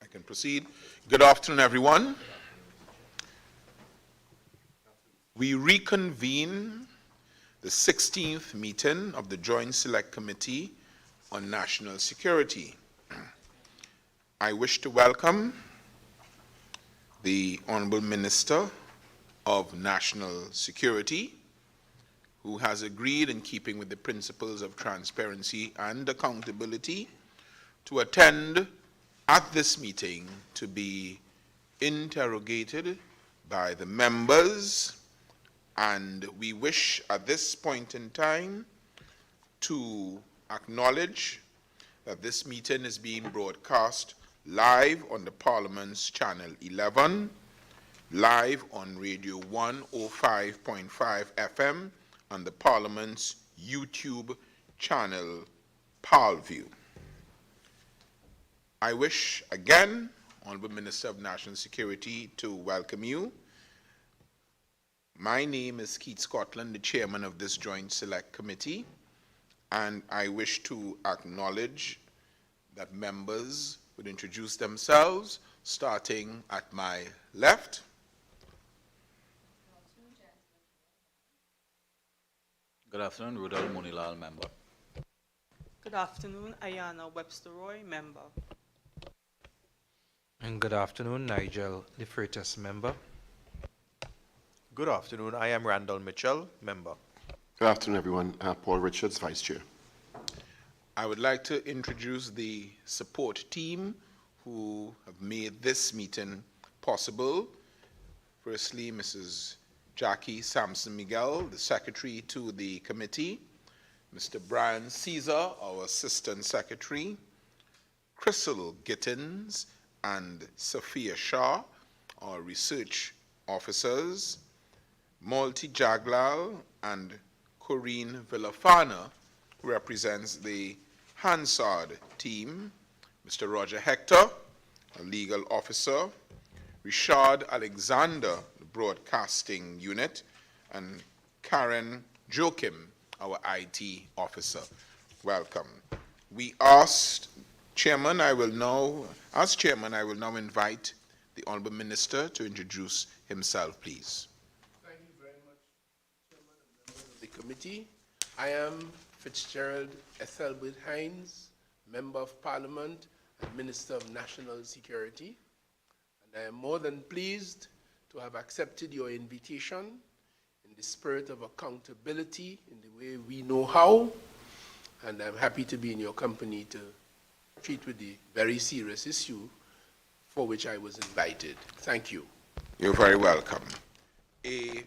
I can proceed. Good afternoon, everyone. We reconvene the 16th meeting of the Joint Select Committee on National Security. I wish to welcome the Honorable Minister of National Security, who has agreed, in keeping with the principles of transparency and accountability, to attend at this meeting to be interrogated by the members, and we wish at this point in time to acknowledge that this meeting is being broadcast live on the Parliament's Channel 11, live on Radio 105.5 FM, and the Parliament's YouTube channel, Parlview. I wish again, Honorable Minister of National Security, to welcome you. My name is Keith Scotland, the chairman of this Joint Select Committee, and I wish to acknowledge that members would introduce themselves, starting at my left. Good afternoon, Rudolph Munilal, member. Good afternoon, Ayana Webster-Roy, member. And good afternoon, Nigel De Freitas, member. Good afternoon, I am Randall Mitchell, member. Good afternoon, everyone. Paul Richards, Vice Chair. I would like to introduce the support team who have made this meeting possible. Firstly, Mrs. Jackie Sampson Miguel, the secretary to the committee, Mr. Brian Caesar, our assistant secretary, Crystal Gittins and Sophia Shah, our research officers, Malti Jaglal and Corinne Villafana, who represents the Hansard team, Mr. Roger Hector, a legal officer, Richard Alexander, the broadcasting unit, and Karen Joachim, our IT officer. Welcome. We asked Chairman, I will now invite the Honorable Minister to introduce himself, please. Thank you very much, Chairman and members of the committee. I am Fitzgerald Ethelbert Hines, Member of Parliament and Minister of National Security. And I am more than pleased to have accepted your invitation in the spirit of accountability in the way we know how. And I'm happy to be in your company to treat with the very serious issue for which I was invited. Thank you. You're very welcome. A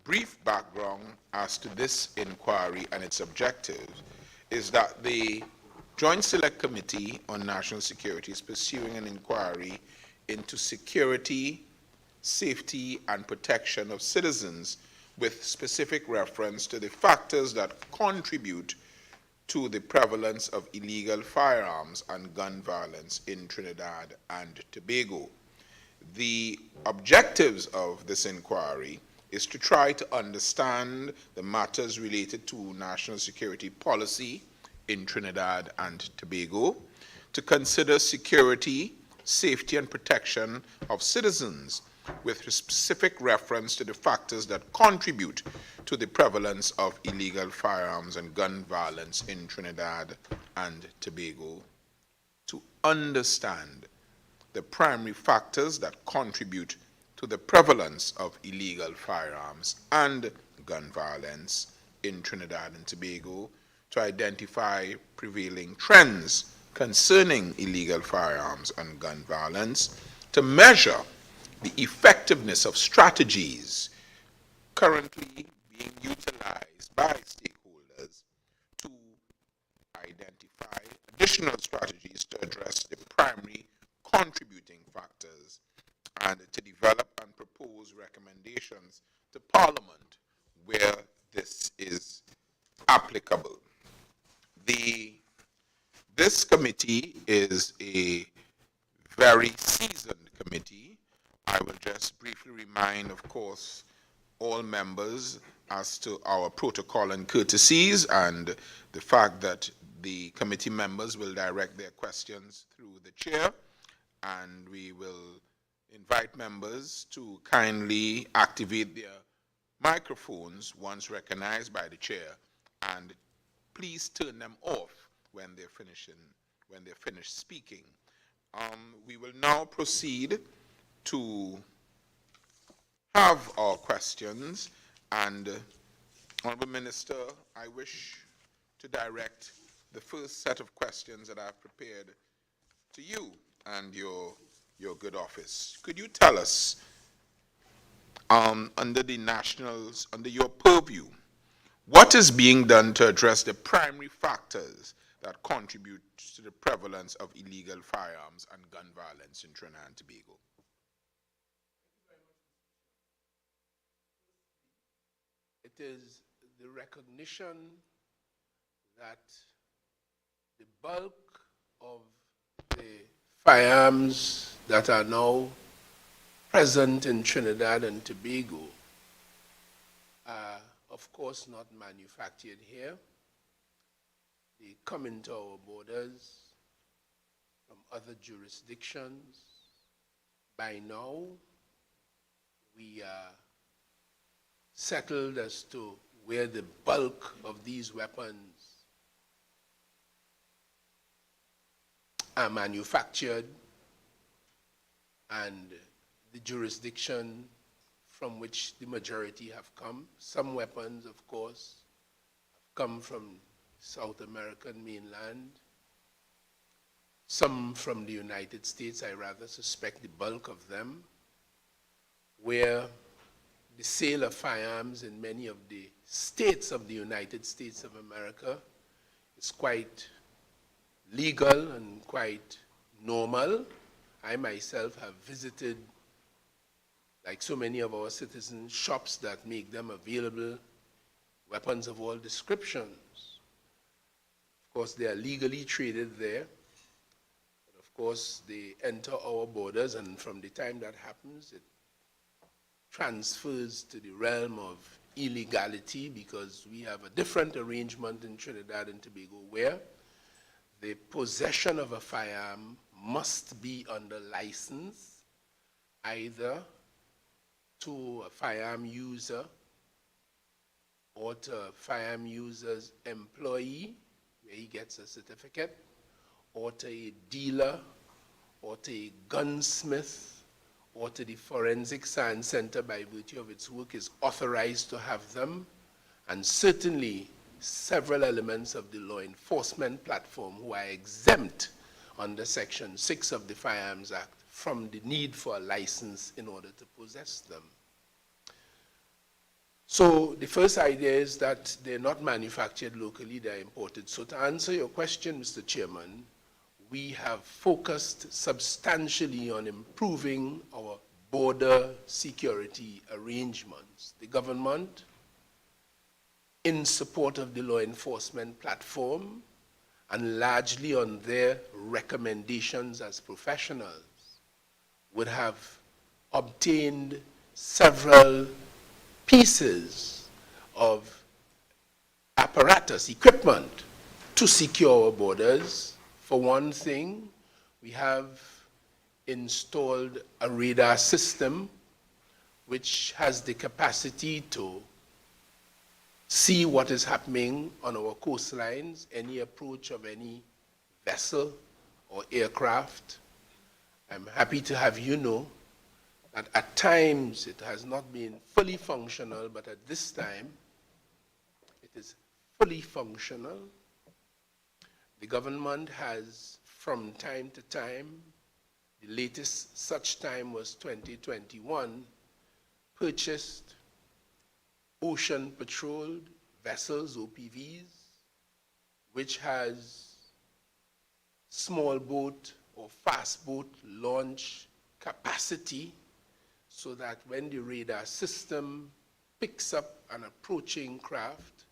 brief background as to this inquiry and its objectives is that the Joint Select Committee on National Security is pursuing an inquiry into security, safety, and protection of citizens with specific reference to the factors that contribute to the prevalence of illegal firearms and gun violence in Trinidad and Tobago. The objectives of this inquiry is to try to understand the matters related to national security policy in Trinidad and Tobago, to consider security, safety, and protection of citizens with specific reference to the factors that contribute to the prevalence of illegal firearms and gun violence in Trinidad and Tobago, to understand the primary factors that contribute to the prevalence of illegal firearms and gun violence in Trinidad and Tobago, to identify prevailing trends concerning illegal firearms and gun violence, to measure the effectiveness of strategies currently being utilized by stakeholders, to identify additional strategies to address the primary contributing factors, and to develop and propose recommendations to Parliament where this is applicable. This committee is a very seasoned committee. I will just briefly remind, of course, all members as to our protocol and courtesies, and the fact that the committee members will direct their questions through the chair, and we will invite members to kindly activate their microphones once recognized by the chair, and please turn them off when they're finished speaking. We will now proceed to have our questions, and Honorable Minister, I wish to direct the first set of questions that I've prepared to you and your good office. Could you tell us, under your purview, what is being done to address the primary factors that contribute to the prevalence of illegal firearms and gun violence in Trinidad and Tobago? It is the recognition that the bulk of the firearms that are now present in Trinidad and Tobago are, of course, not manufactured here. They come into our borders from other jurisdictions. By now, we are settled as to where the bulk of these weapons are manufactured and the jurisdiction from which the majority have come. Some weapons, of course, have come from South American mainland, some from the United States. I rather suspect the bulk of them, where the sale of firearms in many of the states of the United States of America is quite legal and quite normal. I myself have visited, like so many of our citizens, shops that make them available, weapons of all descriptions. Of course, they are legally traded there. But of course, they enter our borders, and from the time that happens, it transfers to the realm of illegality, because we have a different arrangement in Trinidad and Tobago where the possession of a firearm must be under license, either to a firearm user or to a firearm user's employee, where he gets a certificate, or to a dealer, or to a gunsmith, or to the Forensic Science Center, by virtue of its work, is authorized to have them, and certainly several elements of the law enforcement platform who are exempt under Section 6 of the Firearms Act from the need for a license in order to possess them. So the first idea is that they're not manufactured locally, they're imported. So to answer your question, Mr. Chairman, we have focused substantially on improving our border security arrangements. The government, in support of the law enforcement platform, and largely on their recommendations as professionals, would have obtained several pieces of apparatus, equipment, to secure our borders. For one thing, we have installed a radar system which has the capacity to see what is happening on our coastlines, any approach of any vessel or aircraft. I'm happy to have you know that at times it has not been fully functional, but at this time it is fully functional. The government has, from time to time, the latest such time was 2021, purchased ocean patrolled vessels, OPVs, which has small boat or fast boat launch capacity, so that when the radar system picks up an approaching craft,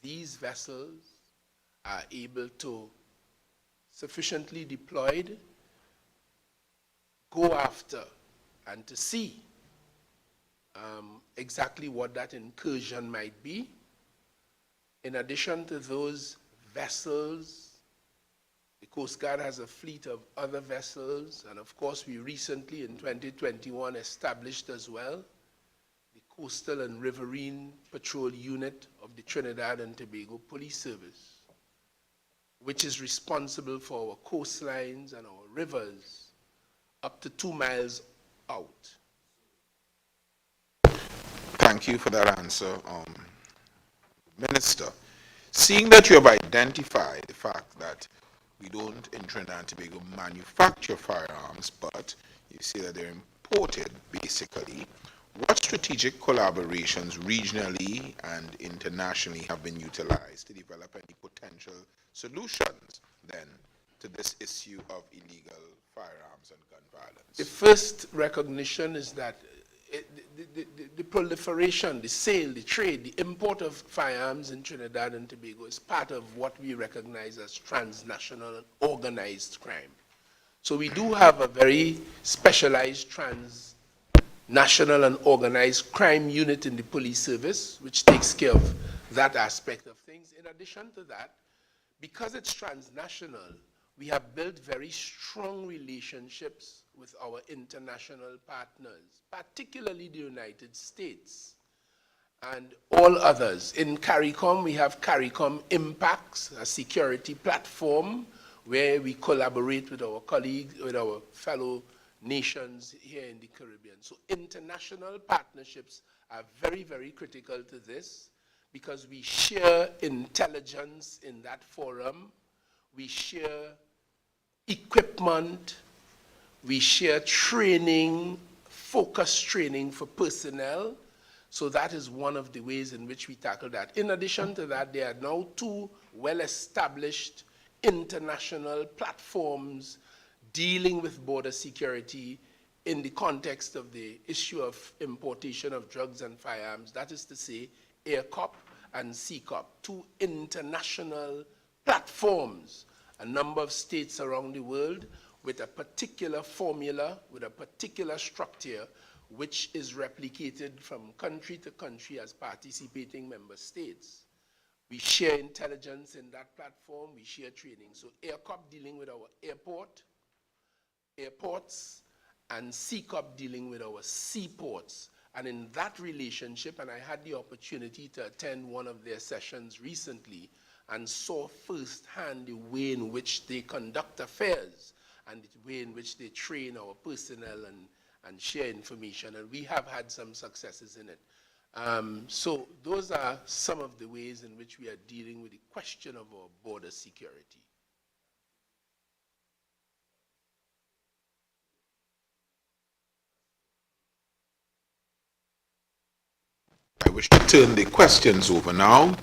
these vessels are able to, sufficiently deployed, go after and to see exactly what that incursion might be. In addition to those vessels The Coast Guard has a fleet of other vessels, and of course, we recently, in 2021, established as well the Coastal and Riverine Patrol Unit of the Trinidad and Tobago Police Service, which is responsible for our coastlines and our rivers up to 2 miles out. Thank you for that answer, Minister. Seeing that you have identified the fact that we don't in Trinidad and Tobago manufacture firearms, but you say that they're imported basically, what strategic collaborations regionally and internationally have been utilized to develop any potential solutions then to this issue of illegal firearms and gun violence? The first recognition is that the proliferation, the sale, the trade, the import of firearms in Trinidad and Tobago is part of what we recognize as transnational and organized crime. So we do have a very specialized transnational and organized crime unit in the police service, which takes care of that aspect of things. In addition to that, because it's transnational, we have built very strong relationships with our international partners, particularly the United States and all others. In CARICOM, we have CARICOM Impacts, a security platform where we collaborate with our colleagues, with our fellow nations here in the Caribbean. So international partnerships are very, very critical to this because we share intelligence in that forum, we share equipment, we share training, focused training for personnel. So that is one of the ways in which we tackle that. In addition to that, there are now 2 well-established international platforms dealing with border security in the context of the issue of importation of drugs and firearms. That is to say, AirCop and CCOP, 2 international platforms, a number of states around the world with a particular formula, with a particular structure, which is replicated from country to country as participating member states. We share intelligence in that platform, we share training. So AirCop dealing with our airports, and CCOP dealing with our seaports. And in that relationship, and I had the opportunity to attend one of their sessions recently and saw firsthand the way in which they conduct affairs and the way in which they train our personnel and share information, and we have had some successes in it. So those are some of the ways in which we are dealing with the question of our border security. I wish to turn the questions over now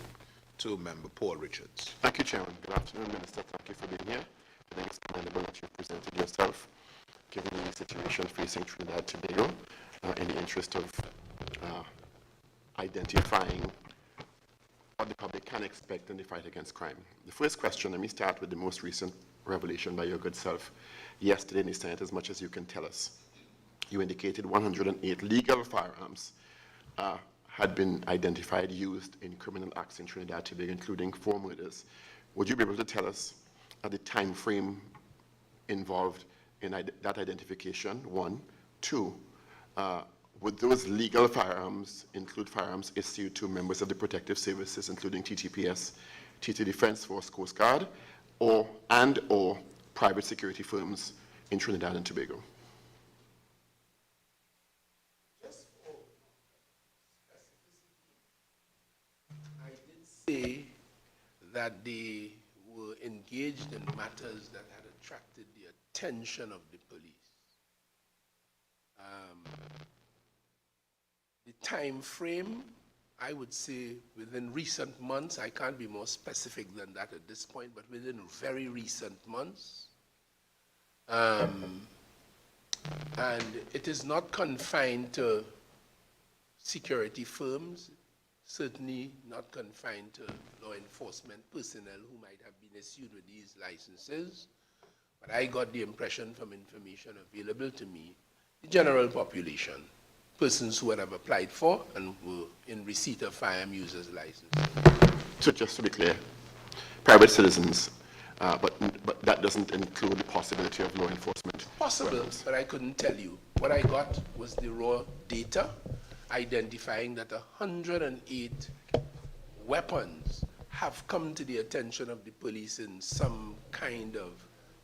to Member Paul Richards. Thank you, Chairman. Good afternoon, Minister. Thank you for being here. I think it's commendable that you've presented yourself, given the situation facing Trinidad and Tobago, in the interest of identifying what the public can expect in the fight against crime. The first question, let me start with the most recent revelation by your good self yesterday in the Senate, as much as you can tell us. You indicated 108 legal firearms had been identified, used in criminal acts in Trinidad and Tobago, including 4 murders. Would you be able to tell us the time frame involved in that identification, 1? 2, would those legal firearms include firearms issued to members of the protective services, including TTPS, TT Defense Force, Coast Guard, or private security firms in Trinidad and Tobago? Say that they were engaged in matters that had attracted the attention of the police. The time frame, I would say within recent months, I can't be more specific than that at this point, but within very recent months. And it is not confined to security firms, certainly not confined to law enforcement personnel who might have been issued with these licenses, but I got the impression from information available to me, the general population, persons who have applied for and were in receipt of firearm users licenses. So just to be clear, private citizens, But that doesn't include the possibility of law enforcement. Possible, but I couldn't tell you. What I got was the raw data identifying that 108 weapons have come to the attention of the police in some kind of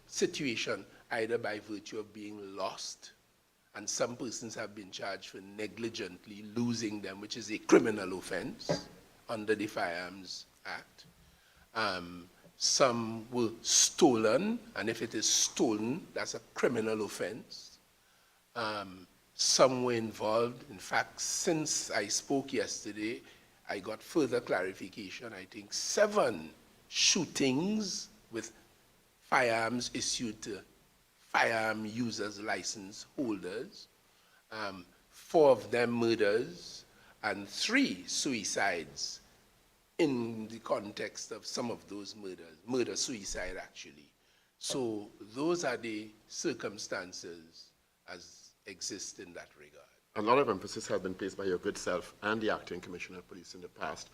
situation, either by virtue of being lost, and some persons have been charged for negligently losing them, which is a criminal offense under the Firearms Act. Some were stolen, and if it is stolen, that's a criminal offense. Some were involved. In fact, since I spoke yesterday, I got further clarification. I think 7 shootings with firearms issued to firearm users, license holders, 4 of them murders, and 3 suicides in the context of some of those murders, murder-suicide actually. So those are the circumstances as exist in that regard. A lot of emphasis has been placed by your good self and the acting commissioner of police in the past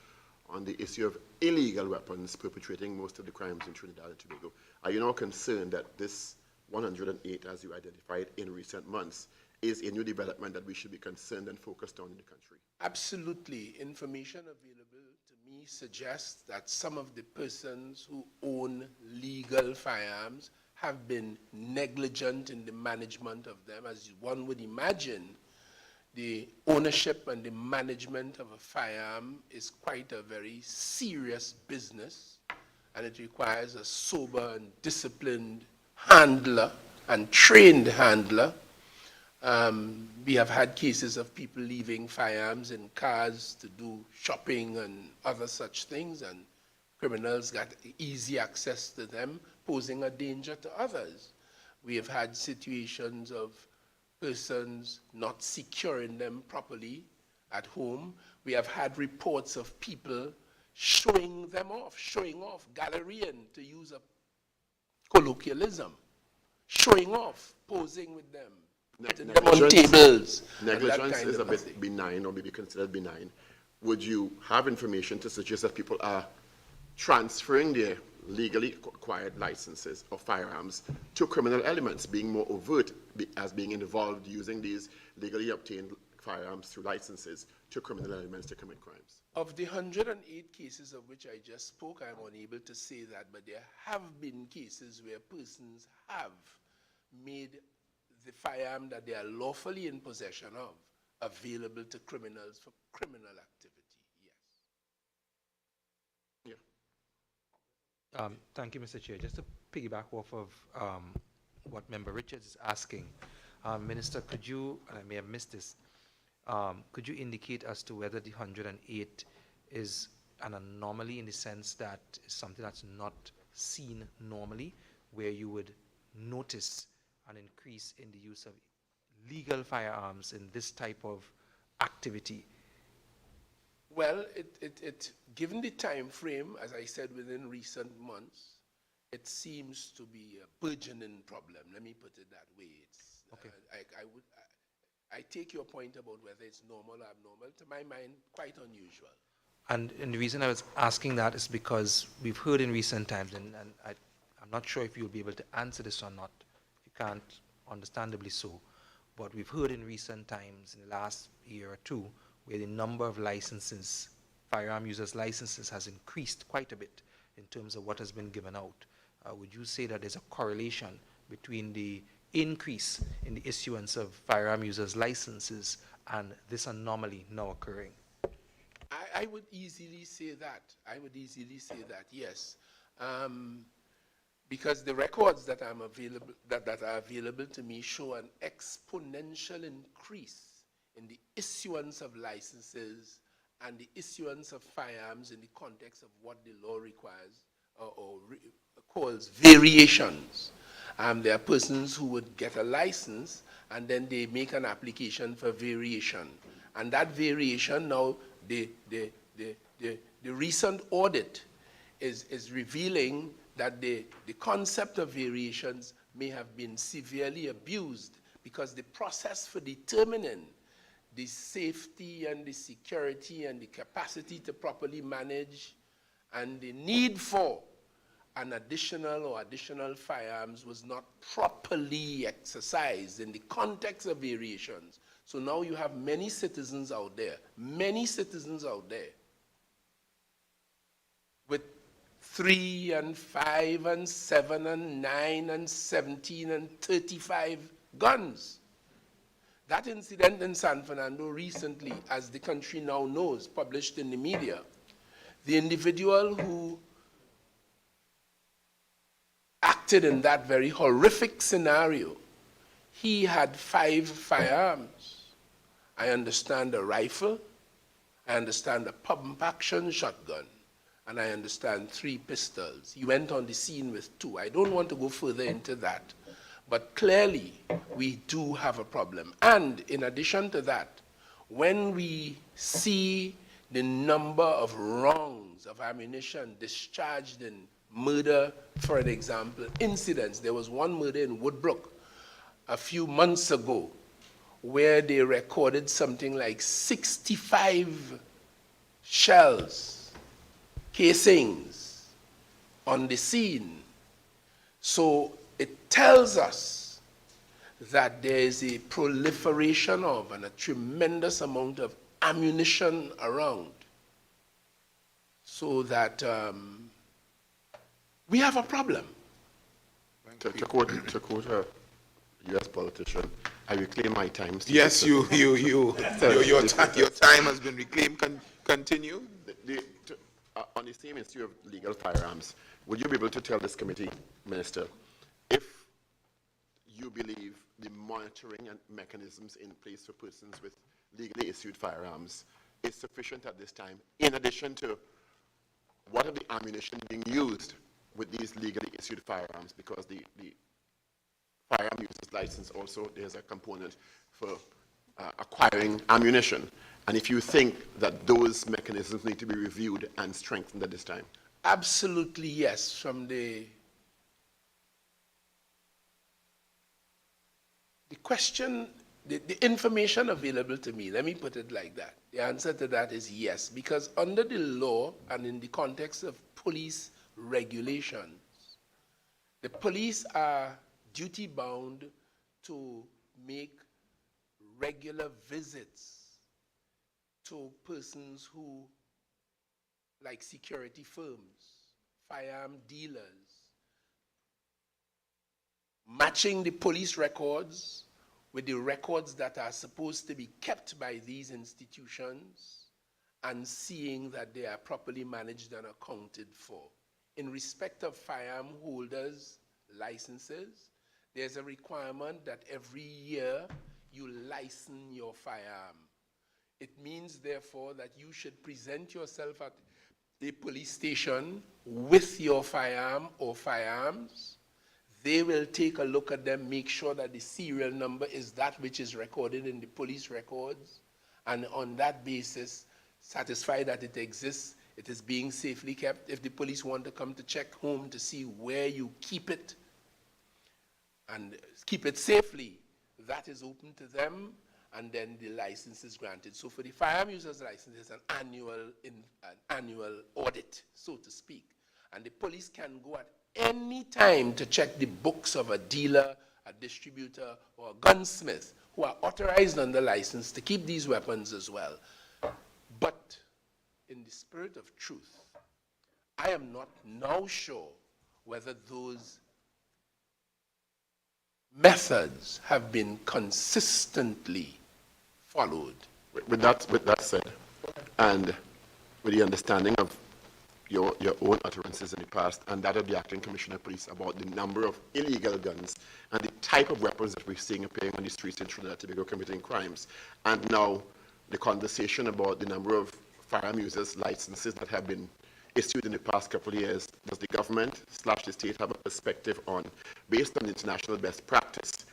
on the issue of illegal weapons perpetrating most of the crimes in Trinidad and Tobago. Are you now concerned that this 108, as you identified in recent months, is a new development that we should be concerned and focused on in the country? Absolutely. Information available to me suggests that some of the persons who own legal firearms have been negligent in the management of them. As one would imagine, the ownership and the management of a firearm is quite a very serious business, and it requires a sober and disciplined handler and trained handler. We have had cases of people leaving firearms in cars to do shopping and other such things, and criminals got easy access to them, posing a danger to others. We have had situations of persons not securing them properly at home. We have had reports of people showing off, gallerying, to use a colloquialism, showing off, posing with them, putting them on tables. Negligence is a bit benign, or maybe considered benign. Would you have information to suggest that people are transferring their legally acquired licenses of firearms to criminal elements, being more overt as being involved using these legally obtained firearms through licenses to criminal elements to commit crimes? Of the 108 cases of which I just spoke, I'm unable to say that, but there have been cases where persons have made the firearm that they are lawfully in possession of available to criminals for criminal activity, yes. Yeah. Thank you, Mr. Chair. Just to piggyback off of what Member Richards is asking, Minister, could you, and I may have missed this, could you indicate as to whether the 108 is an anomaly in the sense that it's something that's not seen normally, where you would notice an increase in the use of legal firearms in this type of activity? Well, given the time frame, as I said, within recent months, it seems to be a burgeoning problem. Let me put it that way. It's, okay. I take your point about whether it's normal or abnormal. To my mind, quite unusual. And the reason I was asking that is because we've heard in recent times, and I'm not sure if you'll be able to answer this or not. If you can't, understandably so. But we've heard in recent times, in the last year or two, where the number of licenses, firearm users' licenses, has increased quite a bit in terms of what has been given out. Would you say that there's a correlation between the increase in the issuance of firearm users' licenses and this anomaly now occurring? I would easily say that. I would easily say that, yes. Because the records that are available to me show an exponential increase in the issuance of licenses and the issuance of firearms in the context of what the law requires or calls variations. There are persons who would get a license and then they make an application for variation. And that variation now, the recent audit is revealing that the concept of variations may have been severely abused because the process for determining the safety and the security and the capacity to properly manage and the need for an additional firearms was not properly exercised in the context of variations. So now you have many citizens out there with 3 and 5 and 7 and 9 and 17 and 35 guns. That incident in San Fernando recently, as the country now knows, published in the media, the individual who acted in that very horrific scenario, he had 5 firearms. I understand a rifle, I understand a pump-action shotgun, and I understand 3 pistols. He went on the scene with 2. I don't want to go further into that, but clearly we do have a problem. And in addition to that, when we see the number of rounds of ammunition discharged in murder, for an example, incidents. There was one murder in Woodbrook a few months ago where they recorded something like 65 shells, casings on the scene. So it tells us that there is a proliferation of and a tremendous amount of ammunition around, so that we have a problem. To quote a U.S. politician, I reclaim my time. Yes, your time has been reclaimed. Continue. On the same issue of legal firearms, would you be able to tell this committee, Minister, if you believe the monitoring and mechanisms in place for persons with legally issued firearms is sufficient at this time, in addition to what are the ammunition being used with these legally issued firearms? Because the firearm user's license also, there's a component for acquiring ammunition. And if you think that those mechanisms need to be reviewed and strengthened at this time? Absolutely yes. From the question, the information available to me, let me put it like that. The answer to that is yes, because under the law and in the context of police regulations, the police are duty-bound to make regular visits to persons who, like security firms, firearm dealers, matching the police records with the records that are supposed to be kept by these institutions and seeing that they are properly managed and accounted for. In respect of firearm holders' licenses, there's a requirement that every year you license your firearm. It means, therefore, that you should present yourself at the police station with your firearm or firearms. They will take a look at them, make sure that the serial number is that which is recorded in the police records, and on that basis, satisfy that it exists, it is being safely kept. If the police want to come to check home to see where you keep it and keep it safely, that is open to them, and then the license is granted. So for the firearm user's license, it's an annual audit, so to speak. And the police can go at any time to check the books of a dealer, a distributor, or a gunsmith who are authorized under license to keep these weapons as well. But in the spirit of truth, I am not now sure whether those methods have been consistently followed. With that said, and with the understanding of your own utterances in the past and that of the Acting Commissioner of Police about the number of illegal guns and the type of weapons that we're seeing appearing on the streets in Trinidad and Tobago committing crimes, and now the conversation about the number of firearm users' licenses that have been issued in the past couple of years, does the government / the state have a perspective on, based on international best practice,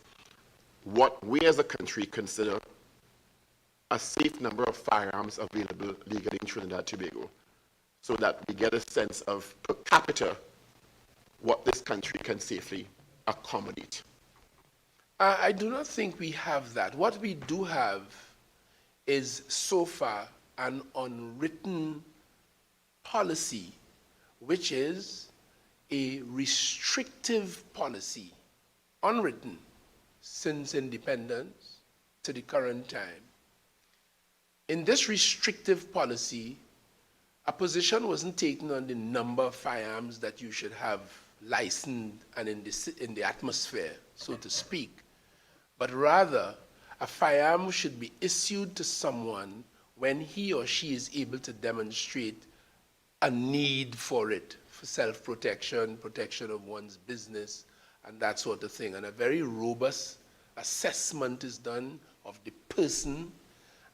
what we as a country consider a safe number of firearms available legally in Trinidad and Tobago, so that we get a sense of, per capita, what this country can safely accommodate? I do not think we have that. What we do have is, so far, an unwritten policy, which is a restrictive policy, unwritten, since independence to the current time. In this restrictive policy, a position wasn't taken on the number of firearms that you should have licensed and in the atmosphere, so to speak, but rather a firearm should be issued to someone when he or she is able to demonstrate a need for it, for self-protection, protection of one's business, and that sort of thing. And a very robust assessment is done of the person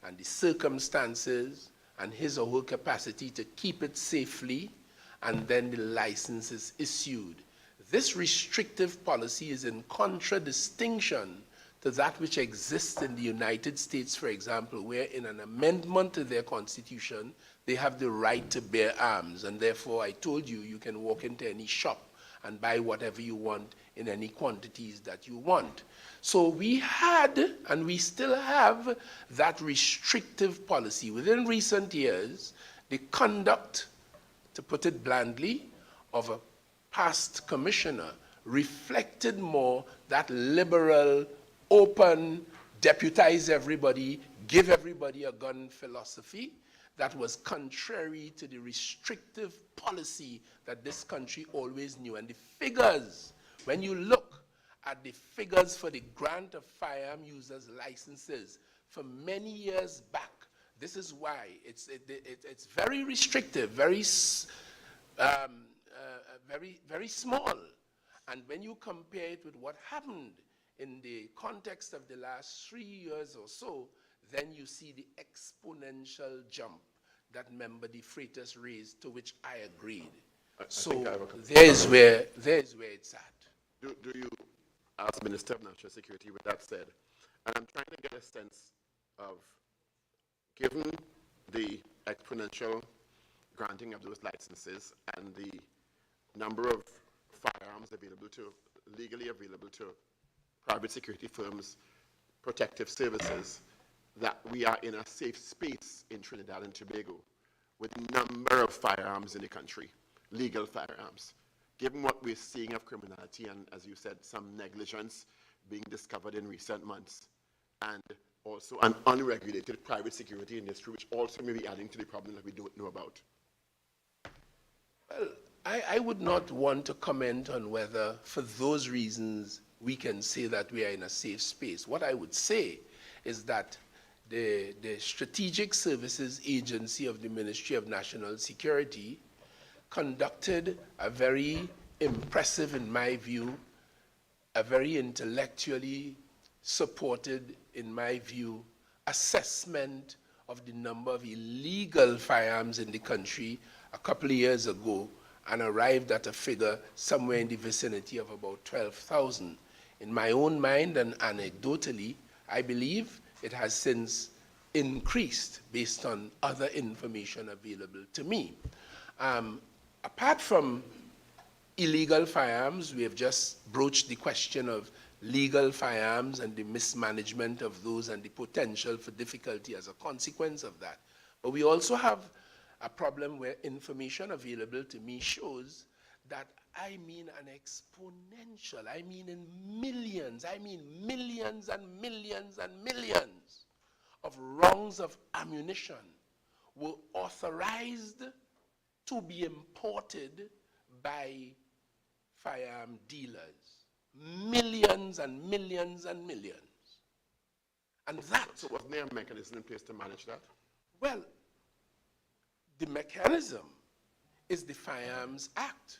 and the circumstances and his or her capacity to keep it safely, and then the license is issued. This restrictive policy is in contradistinction to that which exists in the United States, for example, where in an amendment to their constitution, they have the right to bear arms. And therefore, I told you, you can walk into any shop and buy whatever you want in any quantities that you want. So we had, and we still have, that restrictive policy. Within recent years, the conduct, to put it blandly, of a past commissioner reflected more that liberal, open, deputize everybody, give everybody a gun philosophy that was contrary to the restrictive policy that this country always knew. And the figures, when you look at the figures for the grant of firearm users licenses for many years back, this is why it's very restrictive, very small. And when you compare it with what happened in the context of the last 3 years or so, then you see the exponential jump that member De Freitas raised, to which I agreed. So there's where it's at. Do you, as Minister of National Security, with that said, and I'm trying to get a sense of, given the exponential granting of those licenses and the number of firearms available to, legally available to private security firms, protective services, that we are in a safe space in Trinidad and Tobago with a number of firearms in the country, legal firearms. Given what we're seeing of criminality and, as you said, some negligence being discovered in recent months, and also an unregulated private security industry, which also may be adding to the problem that we don't know about. Well, I would not want to comment on whether, for those reasons, we can say that we are in a safe space. What I would say is that the Strategic Services Agency of the Ministry of National Security conducted a very impressive, in my view, a very intellectually supported, in my view, assessment of the number of illegal firearms in the country a couple of years ago, and arrived at a figure somewhere in the vicinity of about 12,000. In my own mind and anecdotally, I believe it has since increased based on other information available to me. Apart from illegal firearms, we have just broached the question of legal firearms and the mismanagement of those and the potential for difficulty as a consequence of that. But we also have a problem where information available to me shows that I mean an exponential, I mean in millions, I mean millions and millions and millions of rounds of ammunition were authorized to be imported by firearm dealers. Millions and millions and millions. And that... So wasn't there a mechanism in place to manage that? Well, the mechanism is the Firearms Act,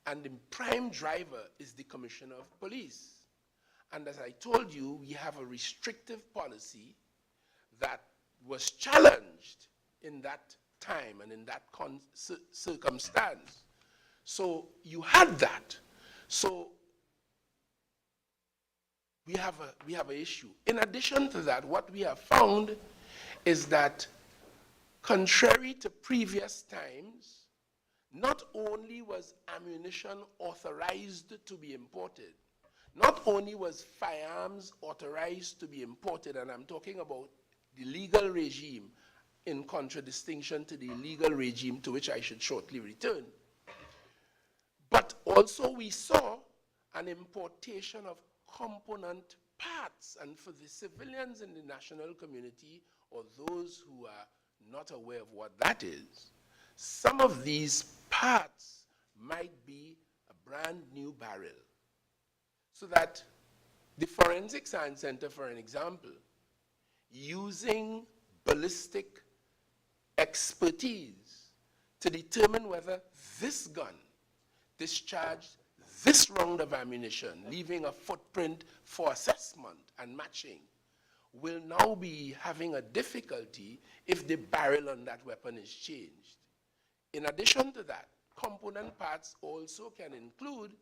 and the prime driver is the Commissioner of Police. And as I told you, we have a restrictive policy that was challenged in that time and in that circumstance. So you had that. So we have an issue. In addition to that, what we have found is that, contrary to previous times, not only was ammunition authorized to be imported, not only was firearms authorized to be imported, and I'm talking about the legal regime in contradistinction to the illegal regime to which I should shortly return, but Also, we saw an importation of component parts, and for the civilians in the national community or those who are not aware of what that is, some of these parts might be a brand new barrel. So that the Forensic Science Center, for an example, using ballistic expertise to determine whether this gun discharged this round of ammunition, leaving a footprint for assessment and matching, will now be having a difficulty if the barrel on that weapon is changed. In addition to that, component parts also can include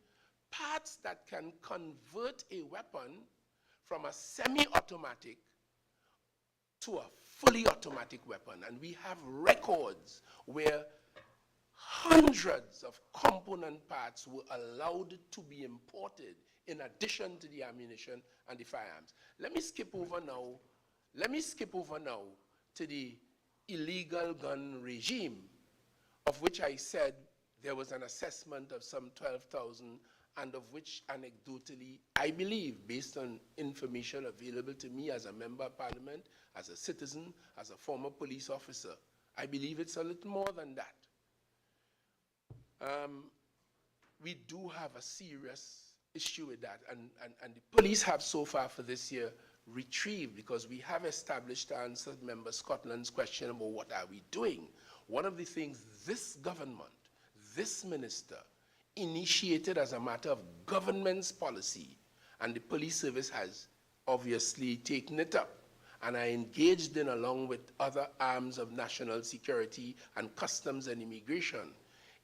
parts that can convert a weapon from a semi-automatic to a fully automatic weapon. And we have records where hundreds of component parts were allowed to be imported in addition to the ammunition and the firearms. Let me skip over now to the illegal gun regime, of which I said there was an assessment of some 12,000, and of which anecdotally, I believe, based on information available to me as a member of parliament, as a citizen, as a former police officer, I believe it's a little more than that. We do have a serious issue with that, and the police have so far for this year retrieved, because we have established, to answer Member Scotland's question about what are we doing. One of the things this government, this minister, initiated as a matter of government's policy, and the police service has obviously taken it up and are engaged in, along with other arms of national security and customs and immigration,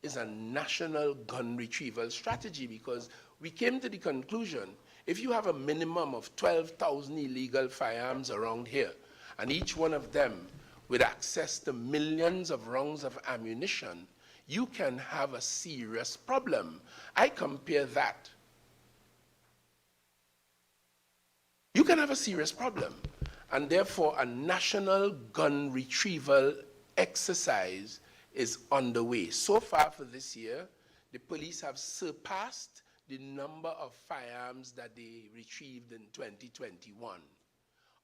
is a national gun retrieval strategy, because we came to the conclusion, if you have a minimum of 12,000 illegal firearms around here, and each one of them with access to millions of rounds of ammunition, you can have a serious problem. I compare that. You can have a serious problem. And therefore, a national gun retrieval exercise is underway. So far for this year, the police have surpassed the number of firearms that they retrieved in 2021.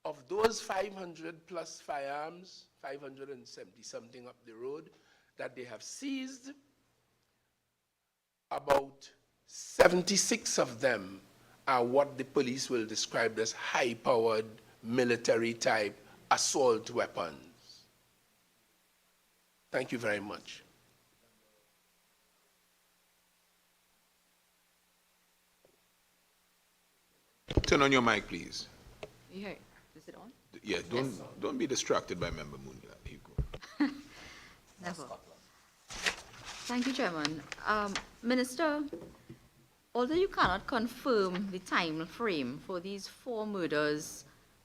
Of those 500 plus firearms, 570 something up the road, that they have seized, about 76 of them are what the police will describe as high-powered military-type assault weapons. Thank you very much. Turn on your mic, please. Yeah, is it on? Yeah, don't be distracted by Member Munila. You go. Never. Thank you, Chairman. Minister, although you cannot confirm the time frame for these 4 murders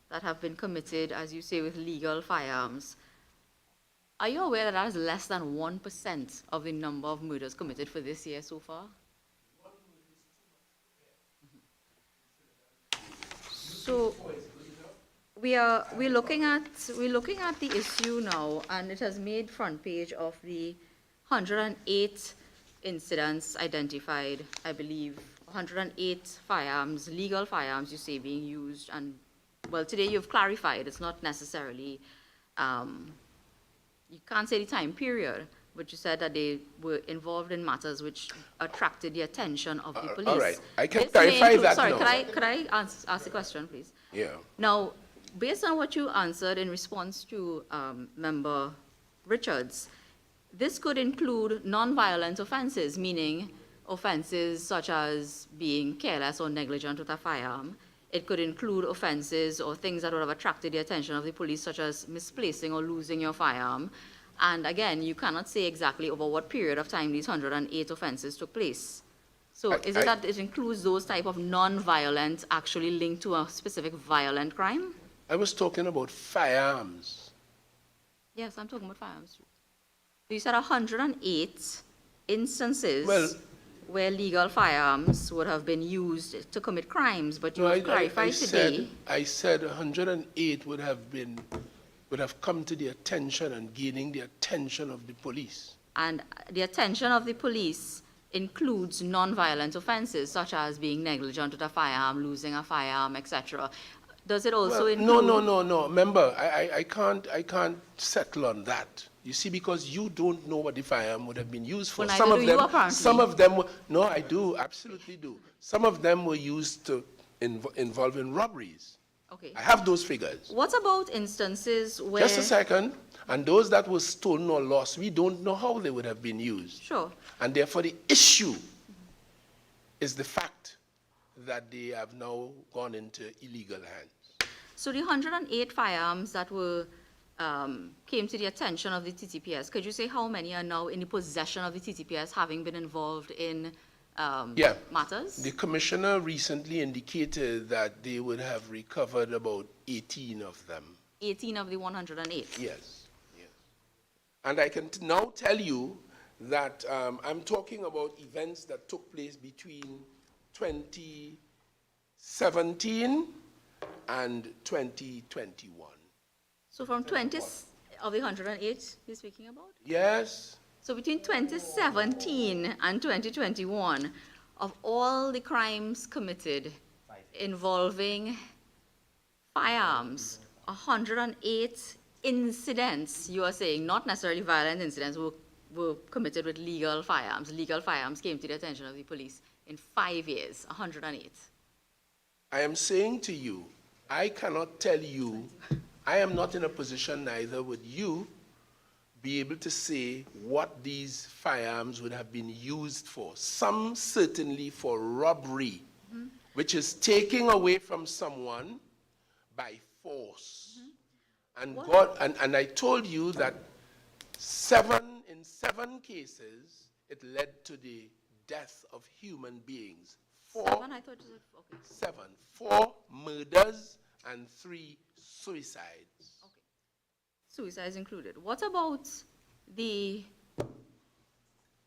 that have been committed, as you say, with legal firearms, are you aware that that is less than 1% of the number of murders committed for this year so far? So we're looking at the issue now, and it has made front page of the 108 incidents identified, I believe, 108 firearms, legal firearms, you say, being used. And, well, today you've clarified it's not necessarily, you can't say the time period, but you said that they were involved in matters which attracted the attention of the police. All right, I can This may clarify include- that Sorry, now. could I ask the question, please? Yeah. Now, based on what you answered in response to Member Richards, this could include non-violent offenses, meaning offenses such as being careless or negligent with a firearm. It could include offenses or things that would have attracted the attention of the police, such as misplacing or losing your firearm. And again, you cannot say exactly over what period of time these 108 offenses took place. So is it that it includes those type of non-violent actually linked to a specific violent crime? I was talking about firearms. Yes, I'm talking about firearms. You said 108 instances where legal firearms would have been used to commit crimes, but you have clarified today. I said 108 would have come to the attention and gaining the attention of the police. And the attention of the police includes non-violent offenses such as being negligent with a firearm, losing a firearm, etc. Does it also Well, include? no. Remember, I can't settle on that. You see, because you don't know what the firearm would have been used for. Well, neither do you, apparently. Some of them, no, I do, absolutely do. Some of them were used to involve in robberies. Okay. I have those figures. What about instances where? Just a second. And those that were stolen or lost, we don't know how they would have been used. Sure. And therefore, the issue is the fact that they have now gone into illegal hands. So the 108 firearms that were came to the attention of the TTPS, could you say how many are now in the possession of the TTPS, having been involved in matters? The commissioner recently indicated that they would have recovered about 18 of them. 18 of the 108? Yes. And I can now tell you that I'm talking about events that took place between 2017 and 2021. So from 20 of the 108 you're speaking about? Yes. So between 2017 and 2021, of all the crimes committed involving firearms, 108 incidents, you are saying, not necessarily violent incidents, were committed with legal firearms. Legal firearms came to the attention of the police in 5 years, 108. I am saying to you, I cannot tell you, I am not in a position, neither would you, be able to say what these firearms would have been used for. Some certainly for robbery, which is taking away from someone by force. And I told you that in seven cases, it led to the death of human beings. 4, 7, I thought you said, okay. 7, 4 murders and 3 suicides. Okay. Suicides included. What about the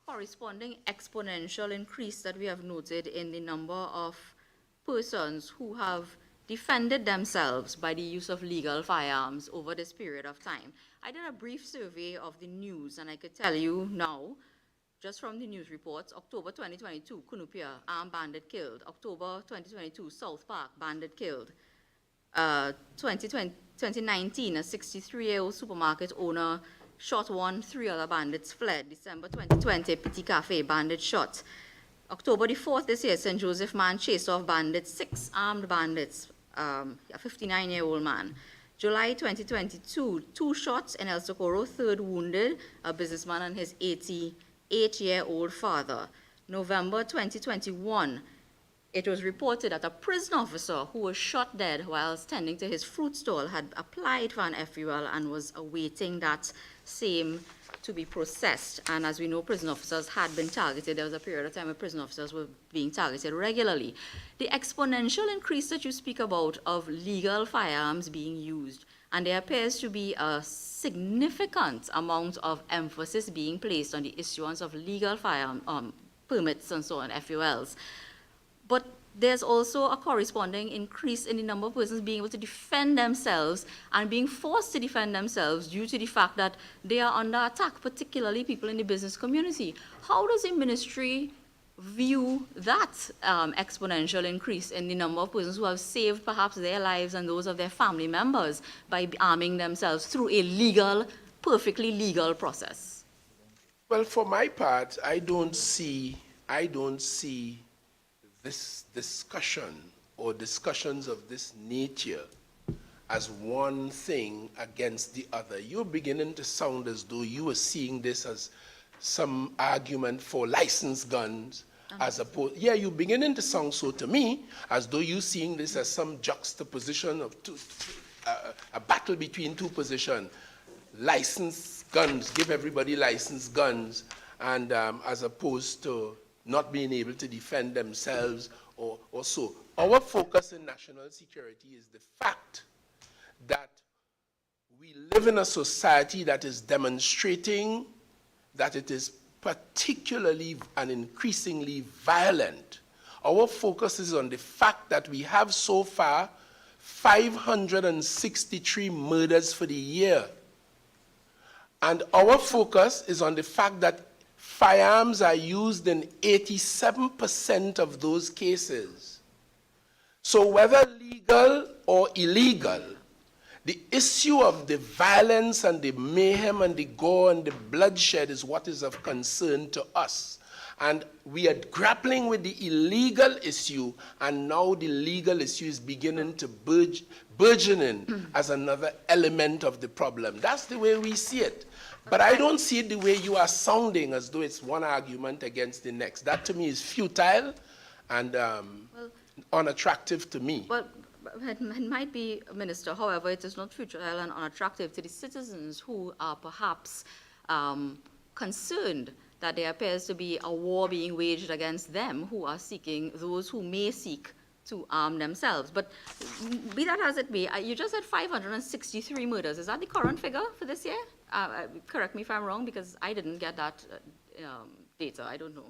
corresponding exponential increase that we have noted in the number of persons who have defended themselves by the use of legal firearms over this period of time? I did a brief survey of the news, and I could tell you now, just from the news reports, October 2022, Kunupia, armed bandit killed. October 2022, South Park, bandit killed. 2019, a 63-year-old supermarket owner shot 3 other bandits fled. December 2020, Petit Cafe, bandit shot. October the 4th this year, St. Joseph man chased off bandits, 6 armed bandits, a 59-year-old man. July 2022, 2 shots in El Socorro, 3rd wounded, a businessman and his 88-year-old father. November 2021, it was reported that a prison officer who was shot dead while tending to his fruit stall had applied for an FUL and was awaiting that same to be processed. And as we know, prison officers had been targeted. There was a period of time where prison officers were being targeted regularly. The exponential increase that you speak about of legal firearms being used, and there appears to be a significant amount of emphasis being placed on the issuance of legal firearm permits and so on, FULs. But there's also a corresponding increase in the number of persons being able to defend themselves and being forced to defend themselves due to the fact that they are under attack, particularly people in the business community. How does the ministry view that exponential increase in the number of persons who have saved perhaps their lives and those of their family members by arming themselves through a legal, perfectly legal process? Well, for my part, I don't see this discussion or discussions of this nature as one thing against the other. You're beginning to sound as though you are seeing this as some argument for licensed guns as opposed, yeah, you're beginning to sound so to me as though you're seeing this as some juxtaposition of a battle between two positions. Licensed guns, give everybody licensed guns, and as opposed to not being able to defend themselves or so. Our focus in national security is the fact that we live in a society that is demonstrating that it is particularly and increasingly violent. Our focus is on the fact that we have so far 563 murders for the year. And our focus is on the fact that Firearms are used in 87% of those cases. So whether legal or illegal, the issue of the violence and the mayhem and the gore and the bloodshed is what is of concern to us. And we are grappling with the illegal issue, and now the legal issue is beginning to burgeon in as another element of the problem. That's the way we see it. But I don't see it the way you are sounding, as though it's one argument against the next. That to me is futile and unattractive to me. Well, it might be, Minister, however, it is not futile and unattractive to the citizens who are perhaps concerned that there appears to be a war being waged against them who are seeking, those who may seek to arm themselves. But be that as it may, you just said 563 murders. Is that the current figure for this year? Correct me if I'm wrong, because I didn't get that data. I don't know.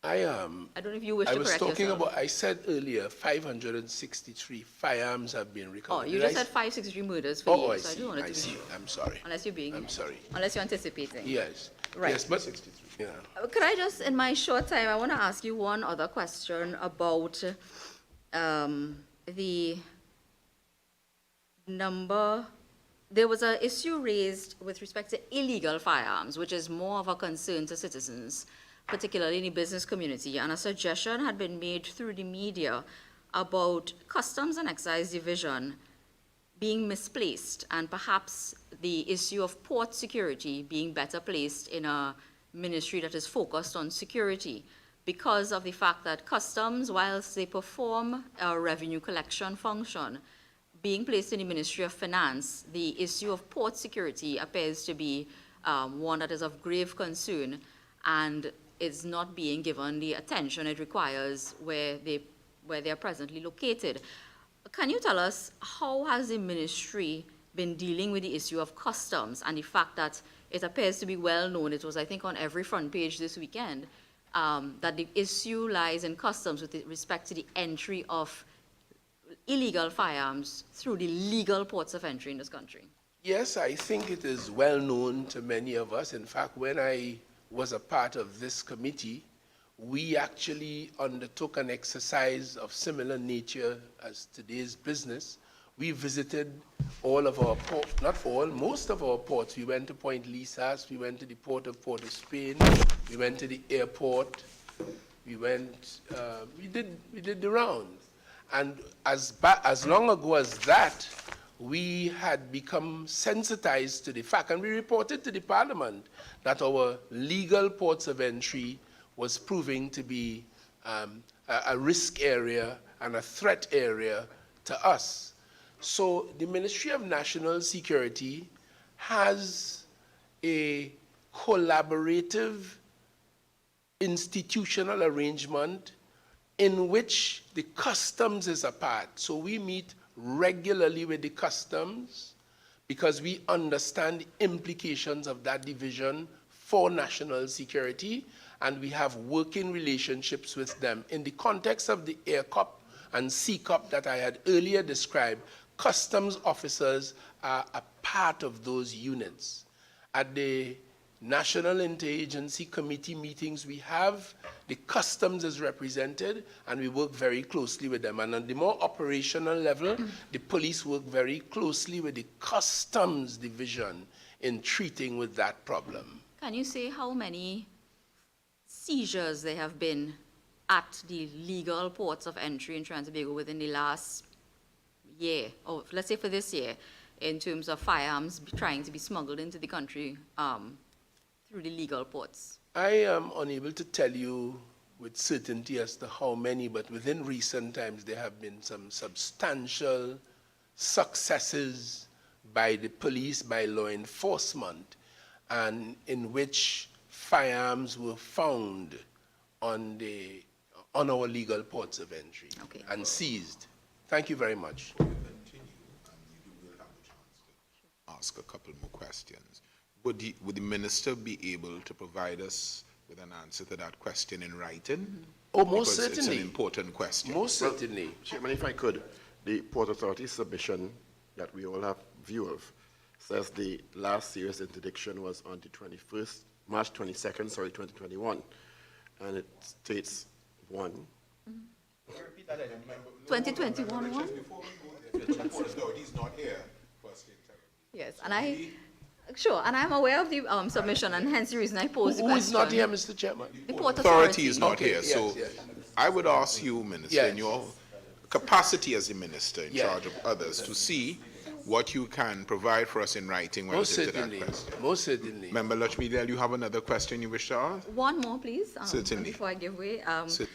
I don't know if you wish to was correct talking yourself. about, I said earlier, 563 firearms have been recovered. Oh, you Did just I said 563 murders for Oh, you. I So see, I do wanted I to see. be, I'm sorry. unless you're being, I'm sorry. unless you're anticipating. Yes. Right. Yes, but, yeah. Could I just, in my short time, I want to ask you one other question about the number. There was an issue raised with respect to illegal firearms, which is more of a concern to citizens, particularly in the business community, and a suggestion had been made through the media about Customs and Excise Division being misplaced, and perhaps the issue of port security being better placed in a ministry that is focused on security, because of the fact that Customs, whilst they perform a revenue collection function, being placed in the Ministry of Finance, the issue of port security appears to be one that is of grave concern and is not being given the attention it requires where they are presently located. Can you tell us, how has the ministry been dealing with the issue of customs and the fact that it appears to be well known, it was I think on every front page this weekend, that the issue lies in customs with respect to the entry of illegal firearms through the legal ports of entry in this country? Yes, I think it is well known to many of us. In fact, when I was a part of this committee, we actually undertook an exercise of similar nature as today's business. We visited all of our ports, not all, most of our ports. We went to Point Lisas, we went to the port of Port of Spain, we went to the airport, we did the rounds. And as long ago as that, we had become sensitized to the fact, and we reported to the Parliament, that our legal ports of entry was proving to be a risk area and a threat area to us. So the Ministry of National Security has a collaborative institutional arrangement in which the customs is a part. So we meet regularly with the customs because we understand the implications of that division for national security, and we have working relationships with them. In the context of the Air Cup and Sea Cup that I had earlier described, customs officers are a part of those units. At the National Interagency Committee meetings we have, the customs is represented, and we work very closely with them. And on the more operational level, the police work very closely with the customs division in treating with that problem. Can you say how many seizures there have been at the legal ports of entry in Trinidad and Tobago within the last year, or let's say for this year, in terms of firearms trying to be smuggled into the country through the legal ports? I am unable to tell you with certainty as to how many, but within recent times there have been some substantial successes by the police, by law enforcement, and in which firearms were found on our legal ports of entry and seized. Thank you very much. Ask a couple more questions. Would the minister be able to provide us with an answer to that question in writing? Oh, most Because certainly. it's an important question. Most certainly. Chairman, if I could, the Port Authority submission that we all have view of says the last serious interdiction was on the 21st March 22nd, 2021. And it states 1. 2021 one? He's not here. Yes, and sure, and I'm aware of the submission, and hence the reason I posed the Who question. is not here, Mr. Chairman? The Port Authority is not Okay, here, yes, so yes. I would ask you, Minister, Yes. in your capacity as a minister in Yes. charge of others, to see what you can provide for us in writing Most relative to that certainly, question. most certainly. Member Lakshmi, you have another question you wish to ask? One more, please. Certainly. Before I give way. Cer-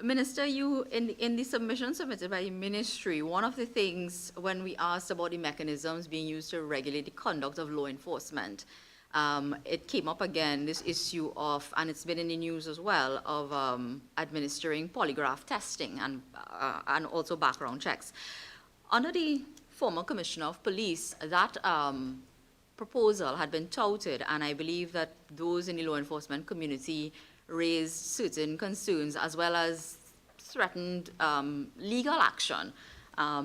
Minister, you, in the submission submitted by the ministry, one of the things when we asked about the mechanisms being used to regulate the conduct of law enforcement, it came up again, this issue of, and it's been in the news as well, of administering polygraph testing and also background checks. Under the former Commissioner of Police, that proposal had been touted, and I believe that those in the law enforcement community raised certain concerns as well as threatened legal action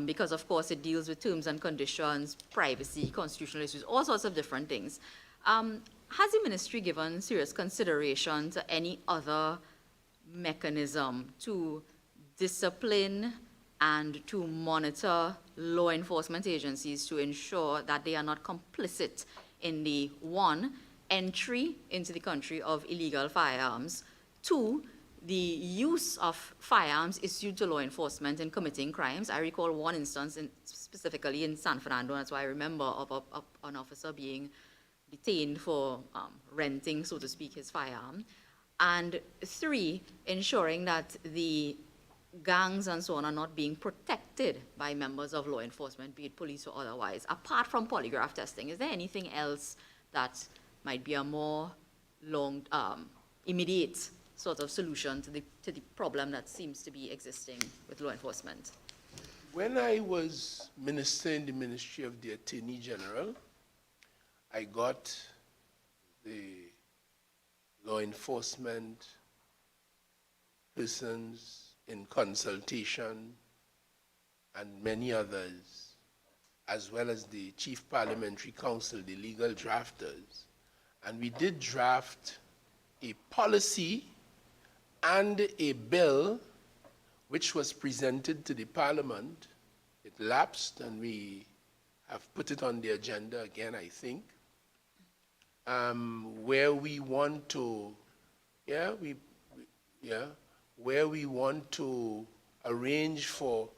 because, of course, it deals with terms and conditions, privacy, constitutional issues, all sorts of different things. Has the ministry given serious consideration to any other mechanism to discipline and to monitor law enforcement agencies to ensure that they are not complicit in the, one, entry into the country of illegal firearms, two, the use of firearms issued to law enforcement in committing crimes? I recall one instance specifically in San Fernando, that's why I remember, of an officer being detained for renting, so to speak, his firearm. And three, ensuring that the gangs and so on are not being protected by members of law enforcement, be it police or otherwise. Apart from polygraph testing, is there anything else that might be a more immediate sort of solution to the problem that seems to be existing with law enforcement? When I was minister in the Ministry of the Attorney General, I got the law enforcement persons in consultation and many others, as well as the Chief Parliamentary Council, the legal drafters, and we did draft a policy and a bill which was presented to the Parliament. It lapsed, and we have put it on the agenda again, I think, where we want to, where we want to arrange for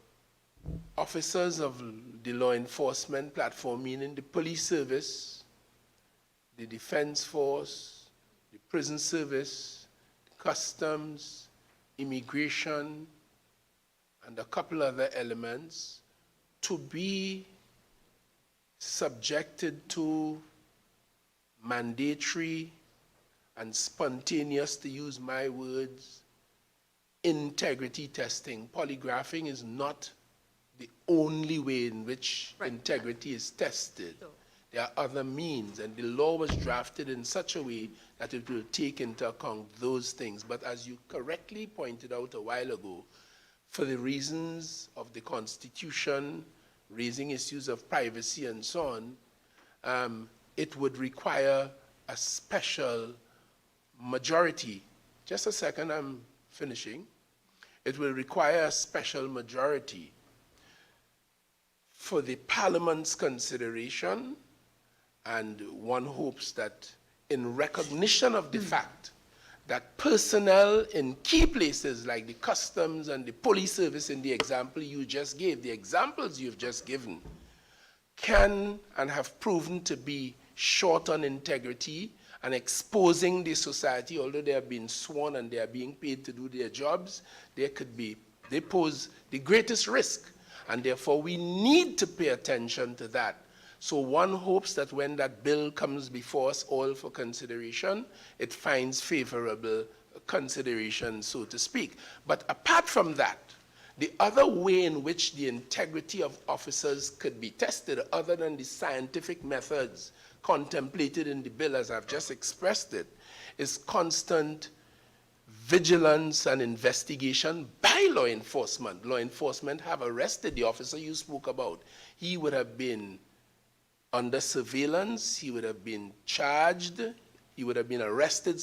officers of the law enforcement platform, meaning the police service, the defense force, the prison service, customs, immigration, and a couple other elements, to be subjected to mandatory and spontaneous, to use my words, integrity testing. Polygraphing is not the only way in which integrity is tested. Sure. There are other means, and the law was drafted in such a way that it will take into account those things. But as you correctly pointed out a while ago, for the reasons of the Constitution, raising issues of privacy and so on, it would require a special majority. Just a second, I'm finishing. It will require a special majority for the Parliament's consideration, and one hopes that in recognition of the fact that personnel in key places like the customs and the police service, in the example you just gave, the examples you've just given, can and have proven to be short on integrity and exposing the society, although they have been sworn and they are being paid to do their jobs, they pose the greatest risk, and therefore we need to pay attention to that. So one hopes that when that bill comes before us all for consideration, it finds favorable consideration, so to speak. But apart from that, the other way in which the integrity of officers could be tested, other than the scientific methods contemplated in the bill as I've just expressed it, is constant vigilance and investigation by law enforcement. Law enforcement have arrested the officer you spoke about. He would have been under surveillance, he would have been charged, he would have been arrested,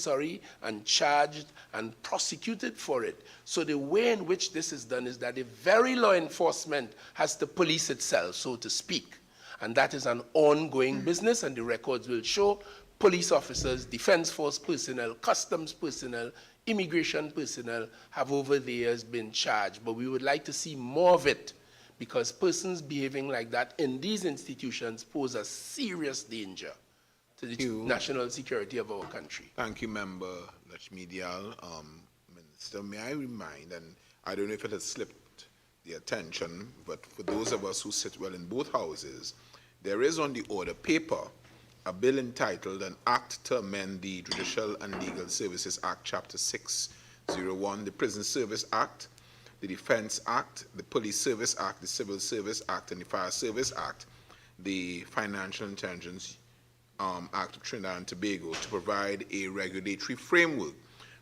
and charged and prosecuted for it. So the way in which this is done is that the very law enforcement has to police itself, so to speak. And that is an ongoing business, and the records will show police officers, defense force personnel, customs personnel, immigration personnel have over the years been charged. But we would like to see more of it, because persons behaving like that in these institutions pose a serious danger to the national security of our country. Thank you, Member Lachmidial. Minister, may I remind, and I don't know if it has slipped the attention, but for those of us who sit well in both houses, there is on the order paper a bill entitled An Act to Amend the Judicial and Legal Services Act, Chapter 601, the Prison Service Act, the Defense Act, the Police Service Act, the Civil Service Act, and the Fire Service Act, the Financial Intelligence Act of Trinidad and Tobago, to provide a regulatory framework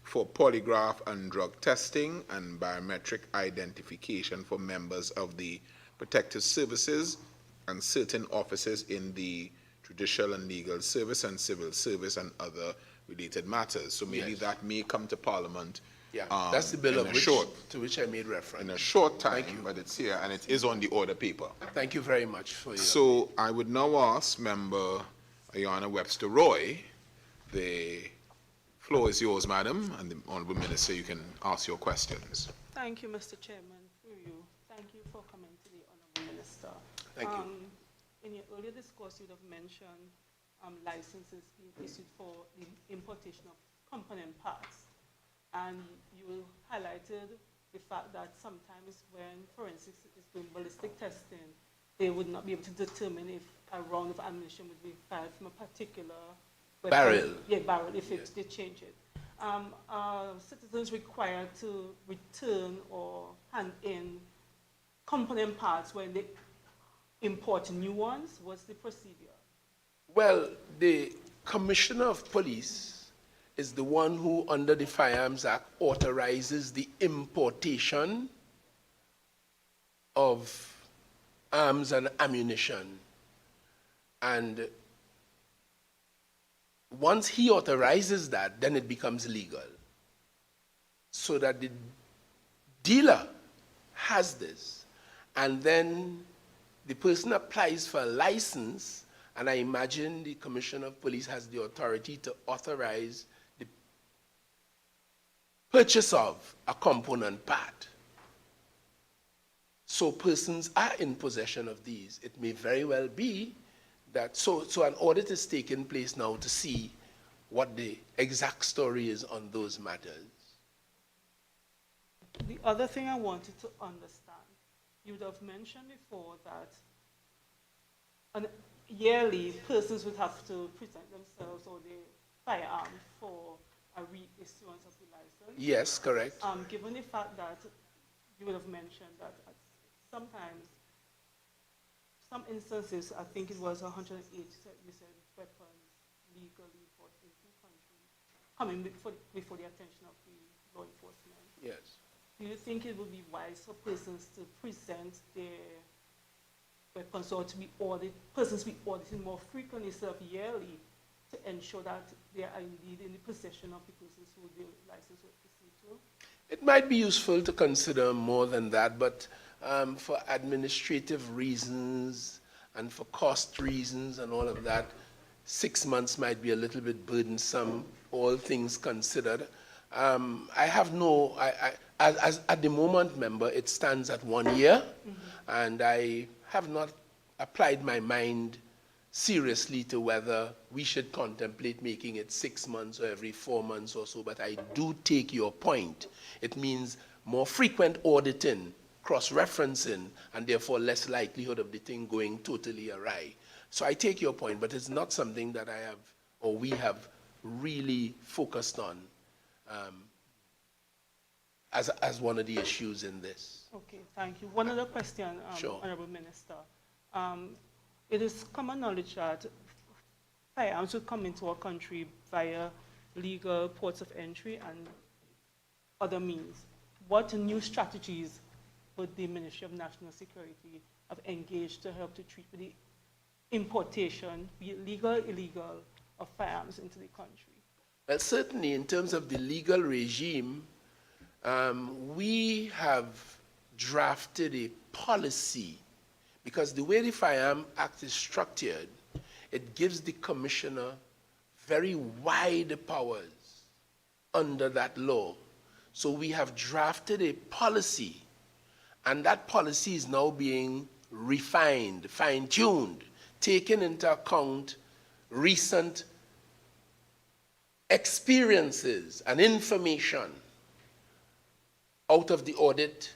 for polygraph and drug testing and biometric identification for members of the protective services and certain officers in the judicial and legal service and civil service and other related matters. So maybe Yes. that may come to Parliament. Yeah, that's the bill in of a short, to which I made reference. in a short time, Thank you. but it's here and it is on the order paper. Thank you very much for your... So I would now ask Member Ayanna Webster Roy, the floor is yours, Madam, and the Honourable Minister, you can ask your questions. Thank you, Mr. Chairman, through you. Thank you for coming to the Honourable Minister. Thank you. In your earlier discourse, you would have mentioned licenses being issued for the importation of component parts. And you highlighted the fact that sometimes when forensics is doing ballistic testing, they would not be able to determine if a round of ammunition would be fired from a particular weapon. Barrel. Yeah, barrel, if they change it. Are citizens required to return or hand in component parts when they import new ones? What's the procedure? Well, the Commissioner of Police is the one who, under the Firearms Act, authorizes the importation of arms and ammunition. And once he authorizes that, then it becomes legal. So that the dealer has this, and then the person applies for a license, and I imagine the Commissioner of Police has the authority to authorize the purchase of a component part. So persons are in possession of these. It may very well be that, so an audit is taking place now to see what the exact story is on those matters. The other thing I wanted to understand, you would have mentioned before that yearly persons would have to present themselves or their firearm for a reissuance of the license. Yes, correct. Given the fact that you would have mentioned that sometimes, some instances, I think it was 180, you said, weapons legally brought into the country, coming before the attention of the law enforcement. Yes. Do you think it would be wise for persons to present their weapons or to be audited, persons to be audited more frequently instead of yearly to ensure that they are indeed in the possession of the persons who the license was issued to? It might be useful to consider more than that, but for administrative reasons and for cost reasons and all of that, 6 months might be a little bit burdensome, all things considered. I have no, as at the moment, member, it stands at 1 year, and I have not applied my mind seriously to whether we should contemplate making it 6 months or every 4 months or so, but I do take your point. It means more frequent auditing, cross-referencing, and therefore less likelihood of the thing going totally awry. So I take your point, but it's not something that I have, or we have really focused on as one of the issues in this. Okay, thank you. One other question, Sure. Honorable Minister. It is common knowledge that firearms would come into our country via legal ports of entry and other means. What new strategies would the Ministry of National Security have engaged to help to treat with the importation, be it legal or illegal, of firearms into the country? Well, certainly in terms of the legal regime, we have drafted a policy because the way the Firearms Act is structured, it gives the commissioner very wide powers under that law. So we have drafted a policy, and that policy is now being refined, fine-tuned, taking into account recent experiences and information out of the audit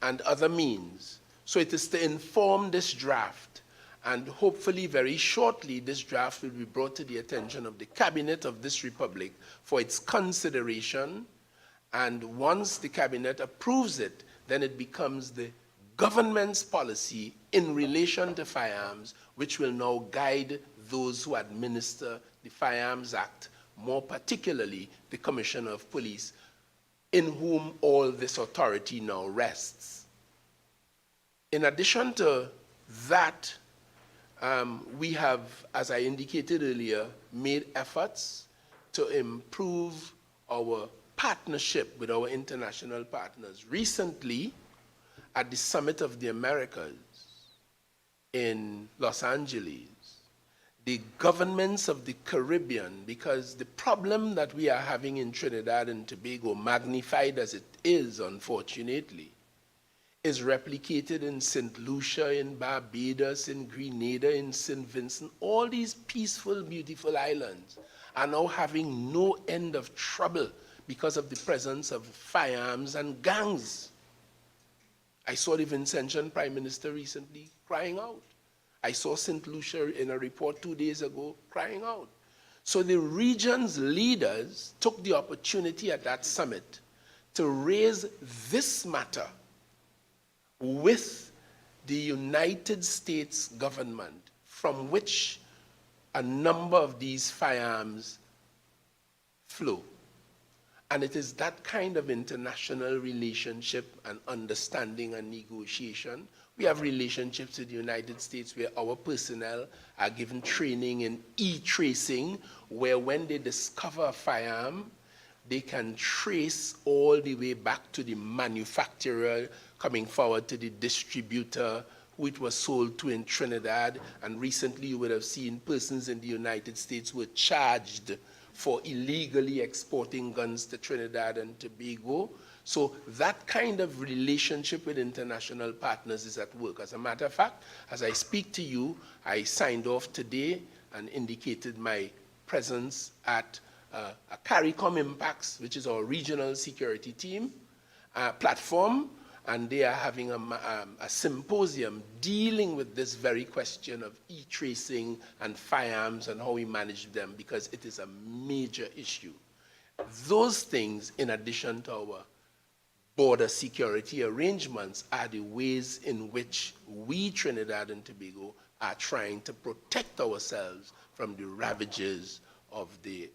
and other means. So it is to inform this draft, and hopefully very shortly this draft will be brought to the attention of the Cabinet of this Republic for its consideration, and once the Cabinet approves it, then it becomes the government's policy in relation to firearms, which will now guide those who administer the Firearms Act, more particularly the Commissioner of Police, in whom all this authority now rests. In addition to that, we have, as I indicated earlier, made efforts to improve our partnership with our international partners. Recently, at the Summit of the Americas in Los Angeles, the governments of the Caribbean, because the problem that we are having in Trinidad and Tobago, magnified as it is, unfortunately, is replicated in St. Lucia, in Barbados, in Grenada, in St. Vincent. All these peaceful, beautiful islands are now having no end of trouble because of the presence of firearms and gangs. I saw the Vincentian Prime Minister recently crying out. I saw St. Lucia in a report 2 days ago crying out. So the region's leaders took the opportunity at that summit to raise this matter with the United States government, from which a number of these firearms flow. And it is that kind of international relationship and understanding and negotiation. We have relationships with the United States where our personnel are given training in e-tracing, where when they discover a firearm, they can trace all the way back to the manufacturer, coming forward to the distributor who it was sold to in Trinidad. And recently you would have seen persons in the United States were charged for illegally exporting guns to Trinidad and Tobago. So that kind of relationship with international partners is at work. As a matter of fact, as I speak to you, I signed off today and indicated my presence at a CARICOM Impacts, which is our regional security team platform, and they are having a symposium dealing with this very question of e-tracing and firearms and how we manage them, because it is a major issue. Those things, in addition to our border security arrangements, are the ways in which we, Trinidad and Tobago, are trying to protect ourselves from the ravages of the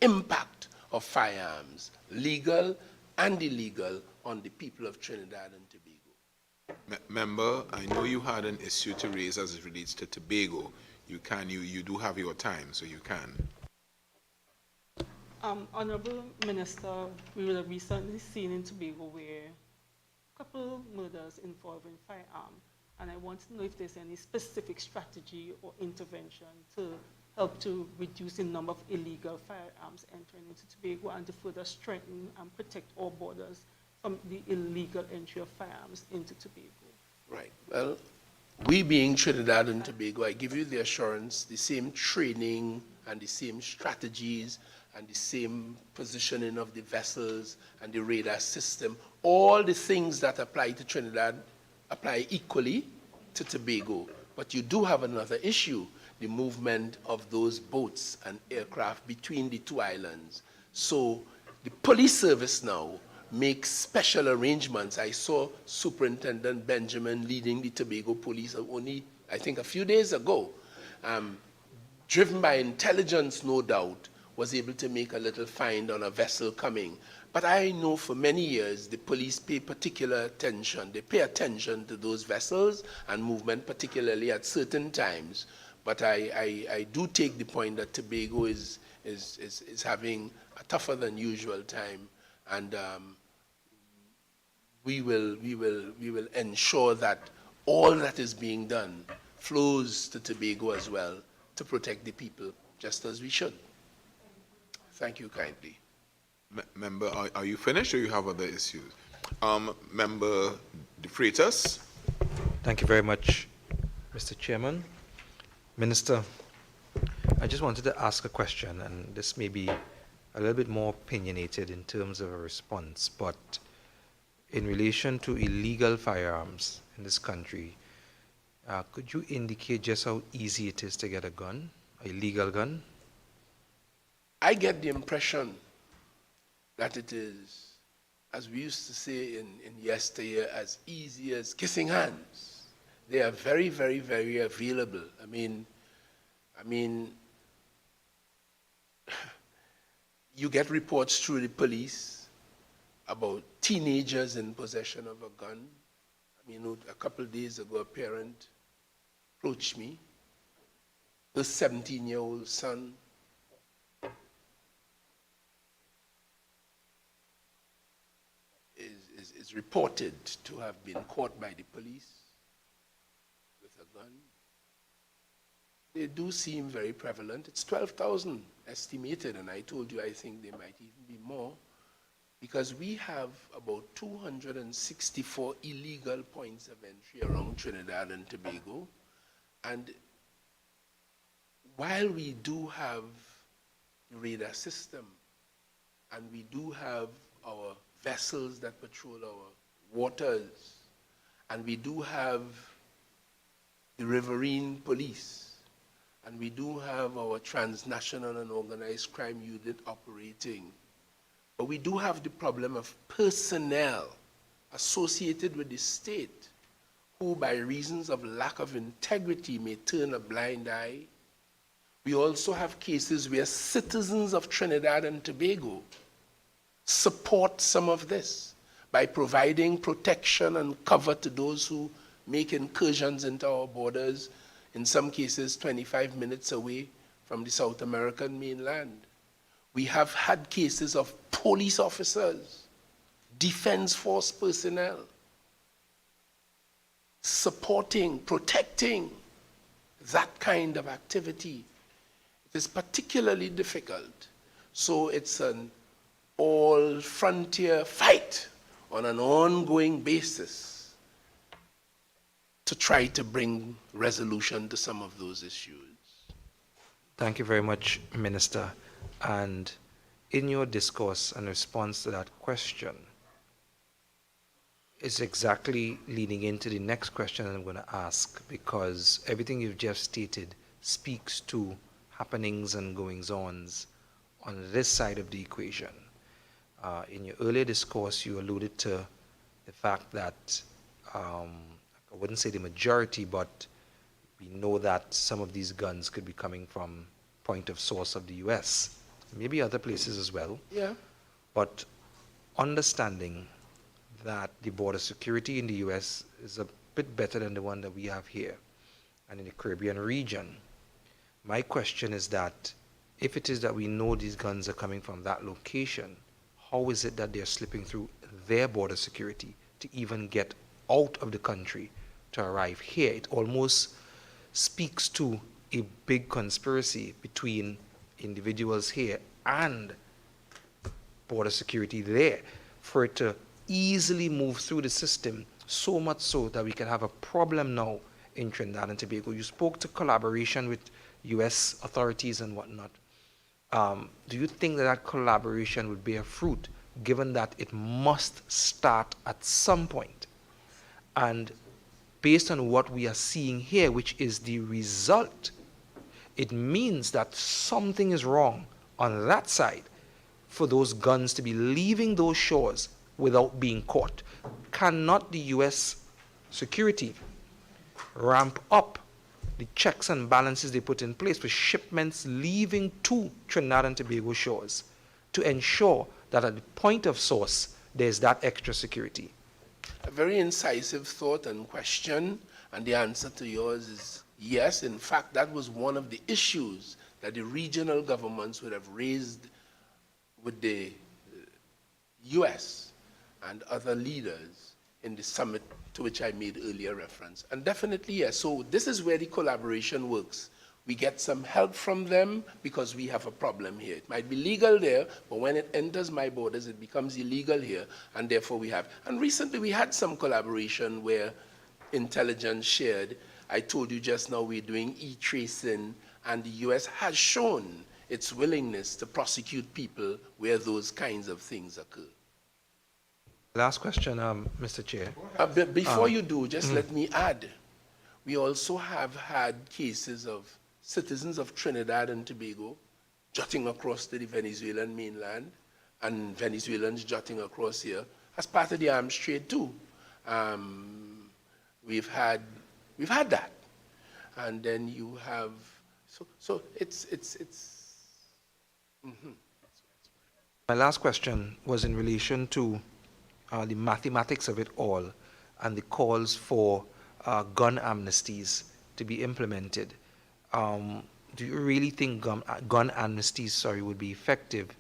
impact of firearms, legal and illegal, on the people of Trinidad and Tobago. Member, I know you had an issue to raise as it relates to Tobago. You do have your time, so you can. Honorable Minister, we were recently seen in Tobago where a couple murders involving firearm, and I want to know if there's any specific strategy or intervention to help to reduce the number of illegal firearms entering into Tobago and to further strengthen and protect our borders from the illegal entry of firearms into Tobago. Right. Well, we being Trinidad and Tobago, I give you the assurance, the same training and the same strategies and the same positioning of the vessels and the radar system, all the things that apply to Trinidad apply equally to Tobago. But you do have another issue, the movement of those boats and aircraft between the two islands. So the police service now makes special arrangements. I saw Superintendent Benjamin leading the Tobago Police only, I think, a few days ago, driven by intelligence, no doubt, was able to make a little find on a vessel coming. But I know for many years the police pay particular attention. They pay attention to those vessels and movement, particularly at certain times. But I do take the point that Tobago is is having a tougher than usual time, and we will ensure that all that is being done flows to Tobago as well to protect the people, just as we should. Thank you kindly. Member, are you finished or you have other issues? Member De Freitas? Thank you very much, Mr. Chairman. Minister, I just wanted to ask a question, and this may be a little bit more opinionated in terms of a response, but in relation to illegal firearms in this country, could you indicate just how easy it is to get a gun, a legal gun? I get the impression that it is, as we used to say in yesteryear, as easy as kissing hands. They are very, very, very available. I mean, you get reports through the police about teenagers in possession of a gun. I mean, a couple of days ago, a parent approached me. Her 17-year-old son is reported to have been caught by the police with a gun. They do seem very prevalent. It's 12,000 estimated, and I told you I think they might even be more, because we have about 264 illegal points of entry around Trinidad and Tobago. And while we do have the radar system, and we do have our vessels that patrol our waters, and we do have the riverine police, and we do have our transnational and organized crime unit operating, but we do have the problem of personnel associated with the state who, by reasons of lack of integrity, may turn a blind eye. We also have cases where citizens of Trinidad and Tobago support some of this by providing protection and cover to those who make incursions into our borders, in some cases 25 minutes away from the South American mainland. We have had cases of police officers, defense force personnel, supporting, protecting that kind of activity. It is particularly difficult. So it's an all-frontier fight on an ongoing basis to try to bring resolution to some of those issues. Thank you very much, Minister. And in your discourse and response to that question, is exactly leading into the next question I'm going to ask, because everything you've just stated speaks to happenings and goings-ons on this side of the equation. In your earlier discourse, you alluded to the fact that, I wouldn't say the majority, but we know that some of these guns could be coming from point of source of the US, maybe other places as well. Yeah. But understanding that the border security in the US is a bit better than the one that we have here and in the Caribbean region, my question is that if it is that we know these guns are coming from that location, how is it that they're slipping through their border security to even get out of the country to arrive here? It almost speaks to a big conspiracy between individuals here and border security there for it to easily move through the system, so much so that we can have a problem now in Trinidad and Tobago. You spoke to collaboration with US authorities and whatnot. Do you think that that collaboration would bear fruit, given that it must start at some point? And based on what we are seeing here, which is the result, it means that something is wrong on that side for those guns to be leaving those shores without being caught. Cannot the US security ramp up the checks and balances they put in place for shipments leaving to Trinidad and Tobago shores to ensure that at the point of source, there's that extra security? A very incisive thought and question, and the answer to yours is yes. In fact, that was one of the issues that the regional governments would have raised with the US and other leaders in the summit to which I made earlier reference. And definitely, yes, so this is where the collaboration works. We get some help from them because we have a problem here. It might be legal there, but when it enters my borders, it becomes illegal here, and therefore we have. And recently we had some collaboration where intelligence shared. I told you just now we're doing e-tracing, and the US has shown its willingness to prosecute people where those kinds of things occur. Last question, Mr. Chair. Before you do, just let me add, we also have had cases of citizens of Trinidad and Tobago jutting across to the Venezuelan mainland, and Venezuelans jutting across here as part of the arms trade too. We've had that, and then you have so it's. My last question was in relation to the mathematics of it all and the calls for gun amnesties to be implemented. Do you really think gun amnesties, would be effective,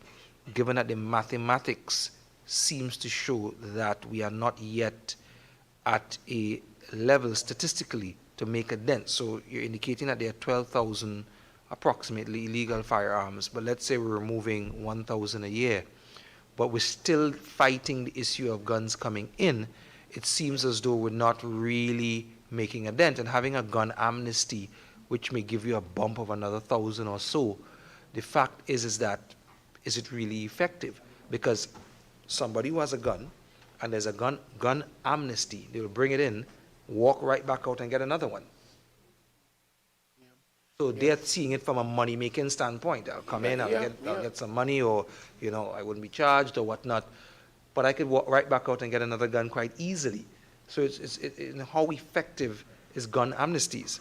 given that the mathematics seems to show that we are not yet at a level statistically to make a dent? So you're indicating that there are 12,000 approximately illegal firearms, but let's say we're removing 1,000 a year, but we're still fighting the issue of guns coming in. It seems as though we're not really making a dent, and having a gun amnesty, which may give you a bump of another 1,000 or so, the fact is it really effective? Because somebody who has a gun, and there's a gun amnesty, they will bring it in, walk right back out and get another one. So they're seeing it from a money-making standpoint. I'll come in, I'll get some money, or, I wouldn't be charged or whatnot. But I could walk right back out and get another gun quite easily. So how effective is gun amnesties?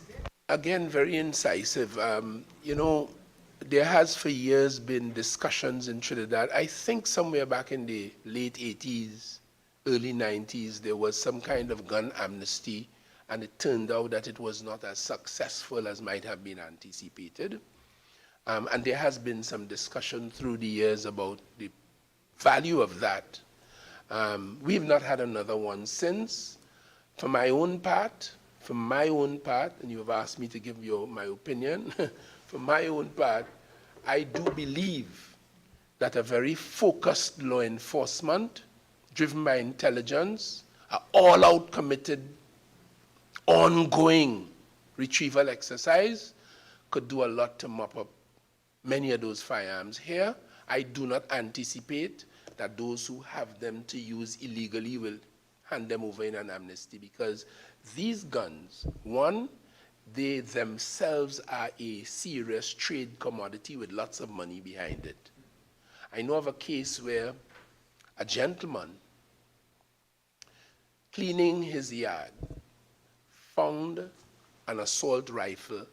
Again, very incisive. There has for years been discussions in Trinidad. I think somewhere back in the late 80s, early 90s, there was some kind of gun amnesty, and it turned out that it was not as successful as might have been anticipated. And there has been some discussion through the years about the value of that. We've not had another one since. For my own part, and you have asked me to give you my opinion, for my own part, I do believe that a very focused law enforcement, driven by intelligence, an all-out committed, ongoing retrieval exercise could do a lot to mop up many of those firearms here. I do not anticipate that those who have them to use illegally will hand them over in an amnesty, because these guns, one, they themselves are a serious trade commodity with lots of money behind it. I know of a case where a gentleman cleaning his yard found an assault rifle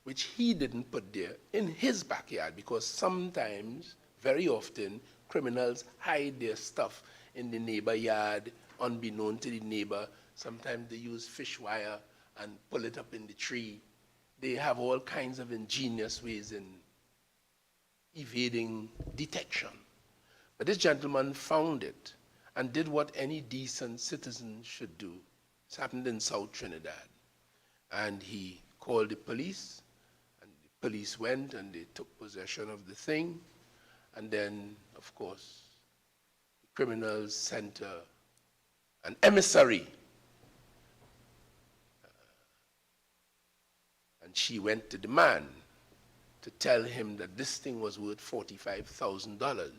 which he didn't put there in his backyard, because sometimes, very often, criminals hide their stuff in the neighbor yard unbeknown to the neighbor. Sometimes they use fish wire and pull it up in the tree. They have all kinds of ingenious ways in evading detection. But this gentleman found it and did what any decent citizen should do. This happened in South Trinidad. And he called the police, and the police went and they took possession of the thing. And then, of course, the criminals sent an emissary. And she went to the man to tell him that this thing was worth $45,000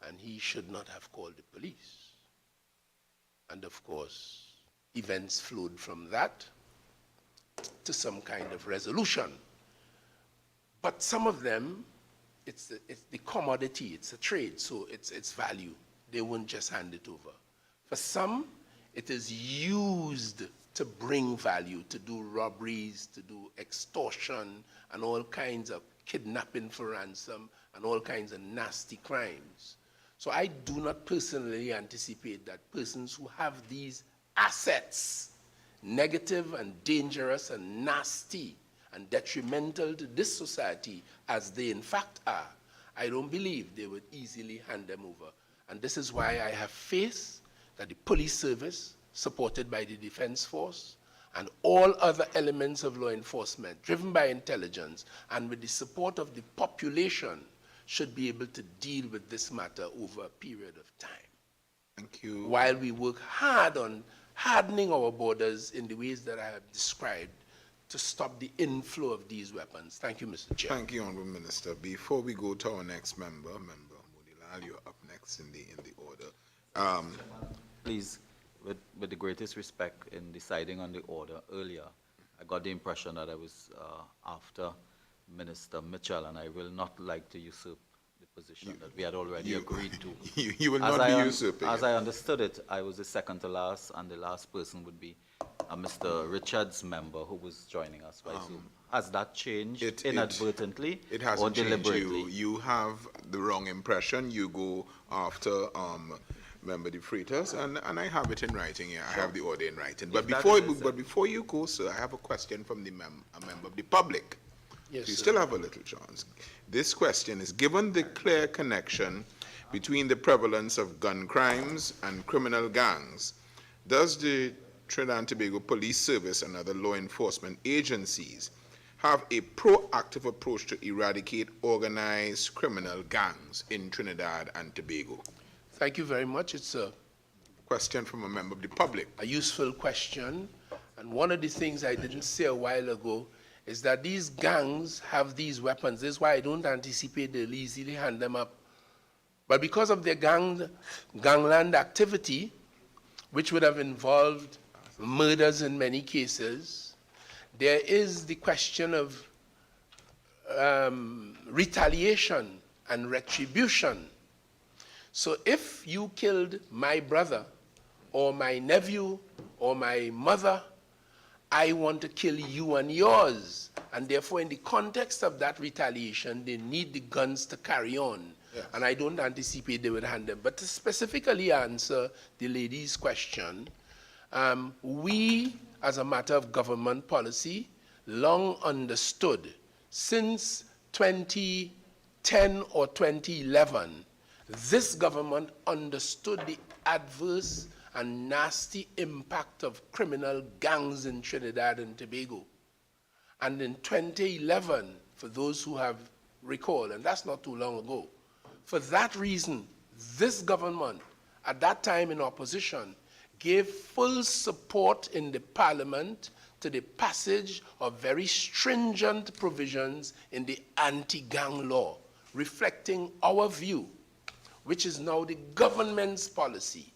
and he should not have called the police. And of course, events flowed from that to some kind of resolution. But some of them, it's the commodity, it's a trade, so it's value. They won't just hand it over. For some, it is used to bring value, to do robberies, to do extortion, and all kinds of kidnapping for ransom, and all kinds of nasty crimes. So I do not personally anticipate that persons who have these assets, negative and dangerous and nasty and detrimental to this society, as they in fact are, I don't believe they would easily hand them over. And this is why I have faith that the police service, supported by the Defense Force, and all other elements of law enforcement, driven by intelligence, and with the support of the population, should be able to deal with this matter over a period of time. Thank you. While we work hard on hardening our borders in the ways that I have described to stop the inflow of these weapons. Thank you, Mr. Chair. Thank you, Honourable Minister. Before we go to our next member, Member Munilal, you're up next in the order. Please, with the greatest respect in deciding on the order earlier, I got the impression that I was after Minister Mitchell, and I will not like to usurp the position that we had already agreed to. You will not be usurping As it. I understood it, I was the second to last, and the last person would be Mr. Richards' member, who was joining us by Zoom. Has that changed inadvertently It or hasn't changed. deliberately? You have the wrong impression. You go after Member De Freitas, and I have it in writing here. I have the order in writing. But that before you go, sir, I have a question from a member of the public. Yes, You sir. still have a little chance. This question is, given the clear connection between the prevalence of gun crimes and criminal gangs, does the Trinidad and Tobago Police Service and other law enforcement agencies have a proactive approach to eradicate organized criminal gangs in Trinidad and Tobago? Thank you very much. It's a Question from a member of the public. useful question. And one of the things I didn't say a while ago is that these gangs have these weapons. This is why I don't anticipate they'll easily hand them up. But because of their gangland activity, which would have involved murders in many cases, there is the question of retaliation and retribution. So if you killed my brother or my nephew or my mother, I want to kill you and yours. And therefore, in the context of that retaliation, they need the guns to carry on. Yes. And I don't anticipate they would hand them. But to specifically answer the lady's question, we, as a matter of government policy, long understood since 2010 or 2011, this government understood the adverse and nasty impact of criminal gangs in Trinidad and Tobago. And in 2011, for those who have recalled, and that's not too long ago, for that reason, this government, at that time in opposition, gave full support in the parliament to the passage of very stringent provisions in the anti-gang law, reflecting our view, which is now the government's policy.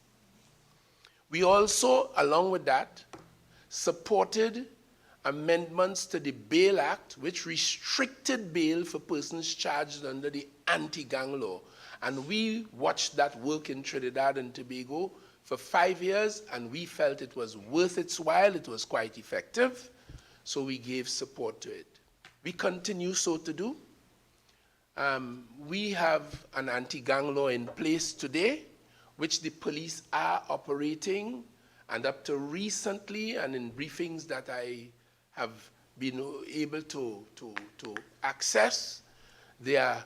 We also, along with that, supported amendments to the Bail Act, which restricted bail for persons charged under the anti-gang law. And we watched that work in Trinidad and Tobago for 5 years, and we felt it was worth its while. It was quite effective, so we gave support to it. We continue so to do. We have an anti-gang law in place today, which the police are operating, and up to recently, and in briefings that I have been able to access, they are,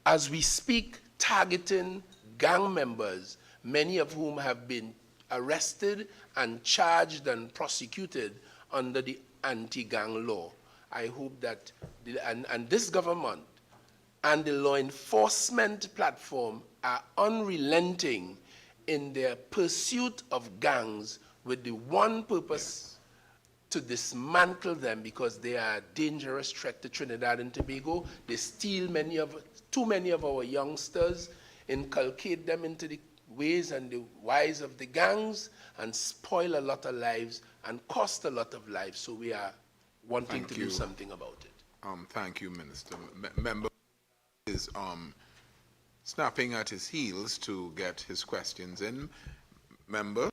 as we speak, targeting gang members, many of whom have been arrested and charged and prosecuted under the anti-gang law. I hope that, and this government and the law enforcement platform are unrelenting in their pursuit of gangs with the one purpose to dismantle them, because they are a dangerous threat to Trinidad and Tobago. They steal too many of our youngsters, inculcate them into the ways and the whys of the gangs, and spoil a lot of lives and cost a lot of lives. So we are wanting to do something about it. Thank you, Minister. Member is snapping at his heels to get his questions in. Member?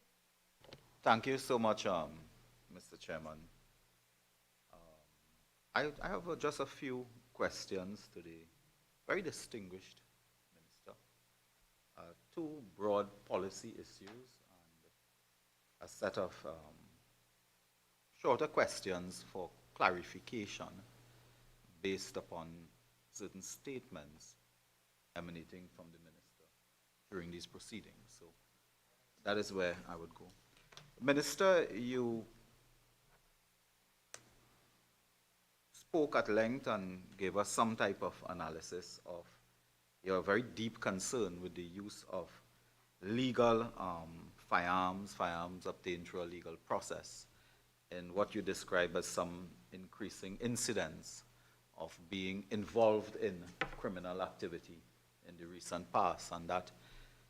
Thank you so much, Mr. Chairman. I have just a few questions to the very distinguished minister. Two broad policy issues and a set of shorter questions for clarification based upon certain statements emanating from the minister during these proceedings. So that is where I would go. Minister, you spoke at length and gave us some type of analysis of your very deep concern with the use of legal firearms obtained through a legal process, in what you describe as some increasing incidents of being involved in criminal activity in the recent past, and that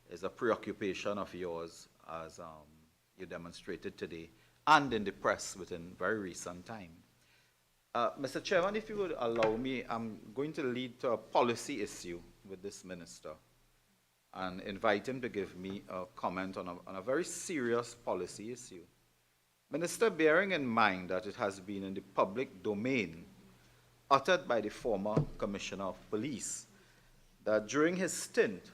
is a preoccupation of yours, as you demonstrated today, and in the press within very recent time. Mr. Chairman, if you would allow me, I'm going to lead to a policy issue with this minister and invite him to give me a comment on a very serious policy issue. Minister, bearing in mind that it has been in the public domain, uttered by the former Commissioner of Police, that during his stint,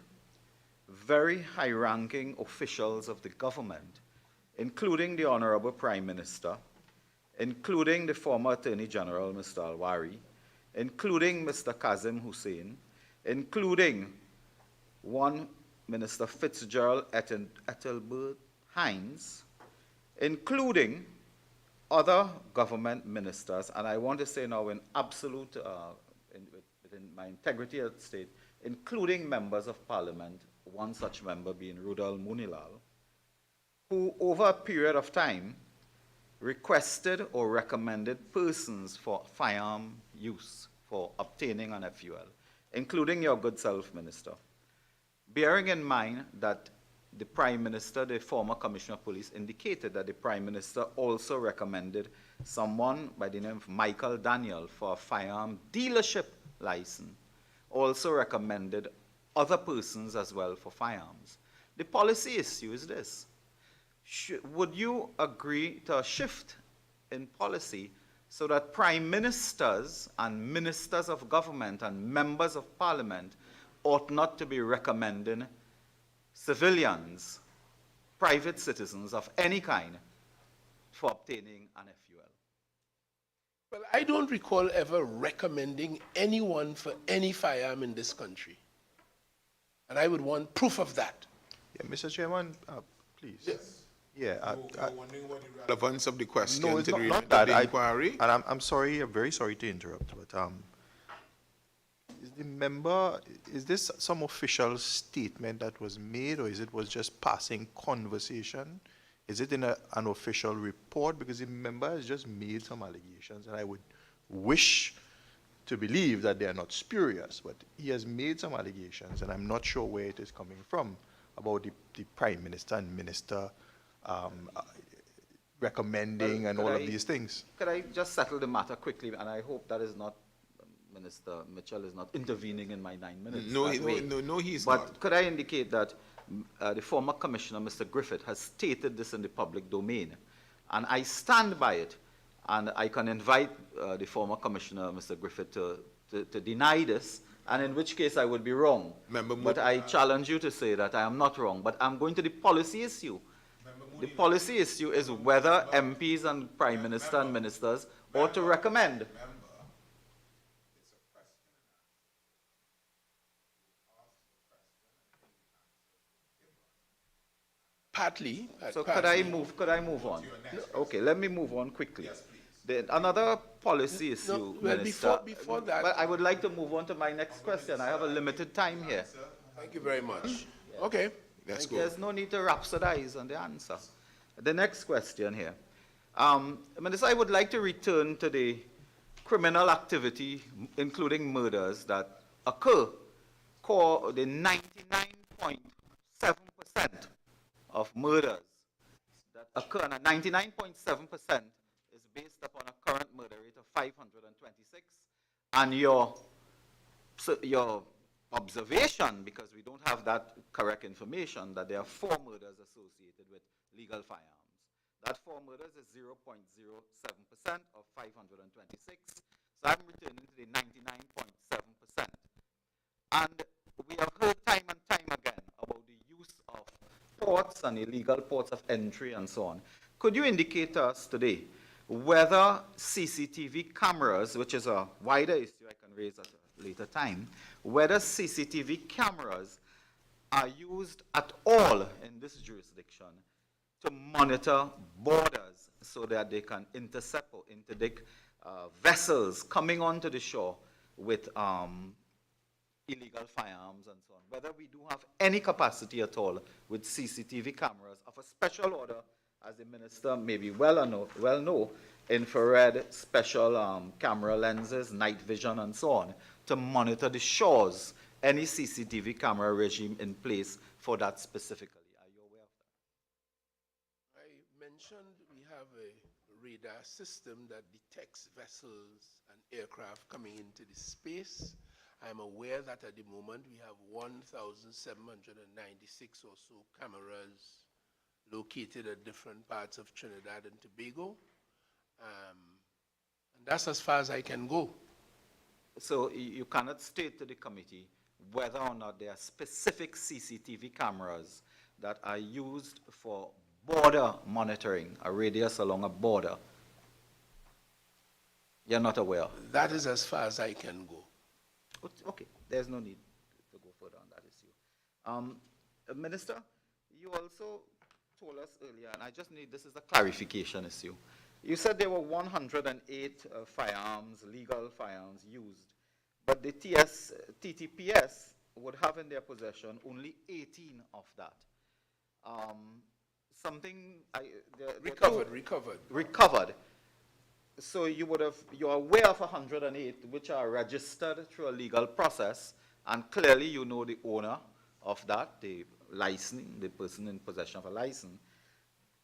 very high-ranking officials of the government, including the Honorable Prime Minister, including the former Attorney General, Mr. Alwari, including Mr. Kazim Hussein, including one Minister Fitzgerald Ethelbert Hines, including other government ministers, and I want to say now in absolute, within my integrity at stake, including members of parliament, one such member being Rudal Munilal, who over a period of time requested or recommended persons for firearm use for obtaining an FUL, including your good self, Minister. Bearing in mind that the Prime Minister, the former Commissioner of Police, indicated that the Prime Minister also recommended someone by the name of Michael Daniel for a firearm dealership license, also recommended other persons as well for firearms. The policy issue is this. Would you agree to a shift in policy so that prime ministers and ministers of government and members of parliament ought not to be recommending civilians, private citizens of any kind, for obtaining an FUL? Well, I don't recall ever recommending anyone for any firearm in this country. And I would want proof of that. Yeah, Mr. Chairman, please. Yes. Yeah. You're wondering what the relevance of the question No, it's to the not remit that. of the inquiry? And I'm sorry, I'm very sorry to interrupt, but is the member, is this some official statement that was made, or was just passing conversation? Is it in an official report? Because the member has just made some allegations, and I would wish to believe that they are not spurious, but he has made some allegations, and I'm not sure where it is coming from, about the Prime Minister and Minister recommending and all of these things. Could I just settle the matter quickly, and I hope that is not, Minister Mitchell is not intervening in my 9 minutes. No, he's but not. Could I indicate that the former Commissioner, Mr. Griffith, has stated this in the public domain, and I stand by it, and I can invite the former Commissioner, Mr. Griffith, to deny this, and in which case I would be wrong. But I challenge you to say that I am not wrong. But I'm going to the policy issue. The policy issue is whether MPs and Prime Minister and ministers ought to recommend. Partly. So partly. could I move on? Okay, let me move on quickly. Another policy issue, well, Minister. before that. But I would like to move on to my next question. I have a limited time here. Thank you very much. Okay. Let's go. There's no need to rhapsodize on the answer. The next question here. Minister, I would like to return to the criminal activity, including murders, that occur. The 99.7% of murders that occur, and 99.7% is based upon a current murder rate of 526. And your observation, because we don't have that correct information, that there are 4 murders associated with legal firearms. That 4 murders is 0.07% of 526. So I'm returning to the 99.7%. And we have heard time and time again about the use of ports and illegal ports of entry and so on. Could you indicate to us today whether CCTV cameras, which is a wider issue I can raise at a later time, whether CCTV cameras are used at all in this jurisdiction to monitor borders so that they can intercept or interdict vessels coming onto the shore with illegal firearms and so on. Whether we do have any capacity at all with CCTV cameras of a special order, as the minister may be well know, infrared special camera lenses, night vision and so on, to monitor the shores, any CCTV camera regime in place for that specifically. Are you aware of that? I mentioned we have a radar system that detects vessels and aircraft coming into the space. I'm aware that at the moment we have 1,796 or so cameras located at different parts of Trinidad and Tobago. And that's as far as I can go. So you cannot state to the committee whether or not there are specific CCTV cameras that are used for border monitoring, a radius along a border. You're not aware? That is as far as I can go. Okay, there's no need to go further on that issue. Minister, you also told us earlier, and I just need, this is a clarification issue. You said there were 108 firearms, legal firearms used, but the TTPS would have in their possession only 18 of that. Recovered. So you're aware of 108 which are registered through a legal process, and clearly you know the owner of that, the licensing, the person in possession of a license.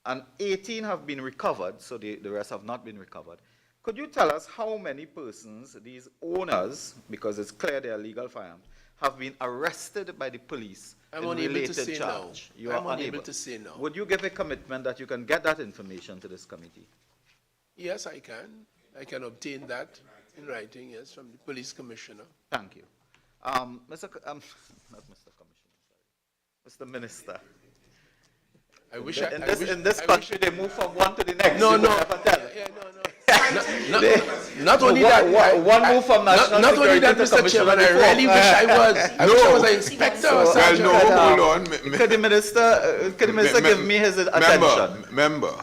And 18 have been recovered, so the rest have not been recovered. Could you tell us how many persons, these owners, because it's clear they are legal firearms, have been arrested by the police in related charge? You are unable to say no. Would you give a commitment that you can get that information to this committee? Yes, I can. I can obtain that in writing, yes, from the police commissioner. Thank you. Not Mr. Commissioner, sorry. Mr. Minister. I wish in this country, they move from one to the next. No. Not only that. One move from national not only that, Mr. Chairman, I really wish I was. I wish I was an inspector or sergeant. Hold on. Could the minister give me his attention? Member,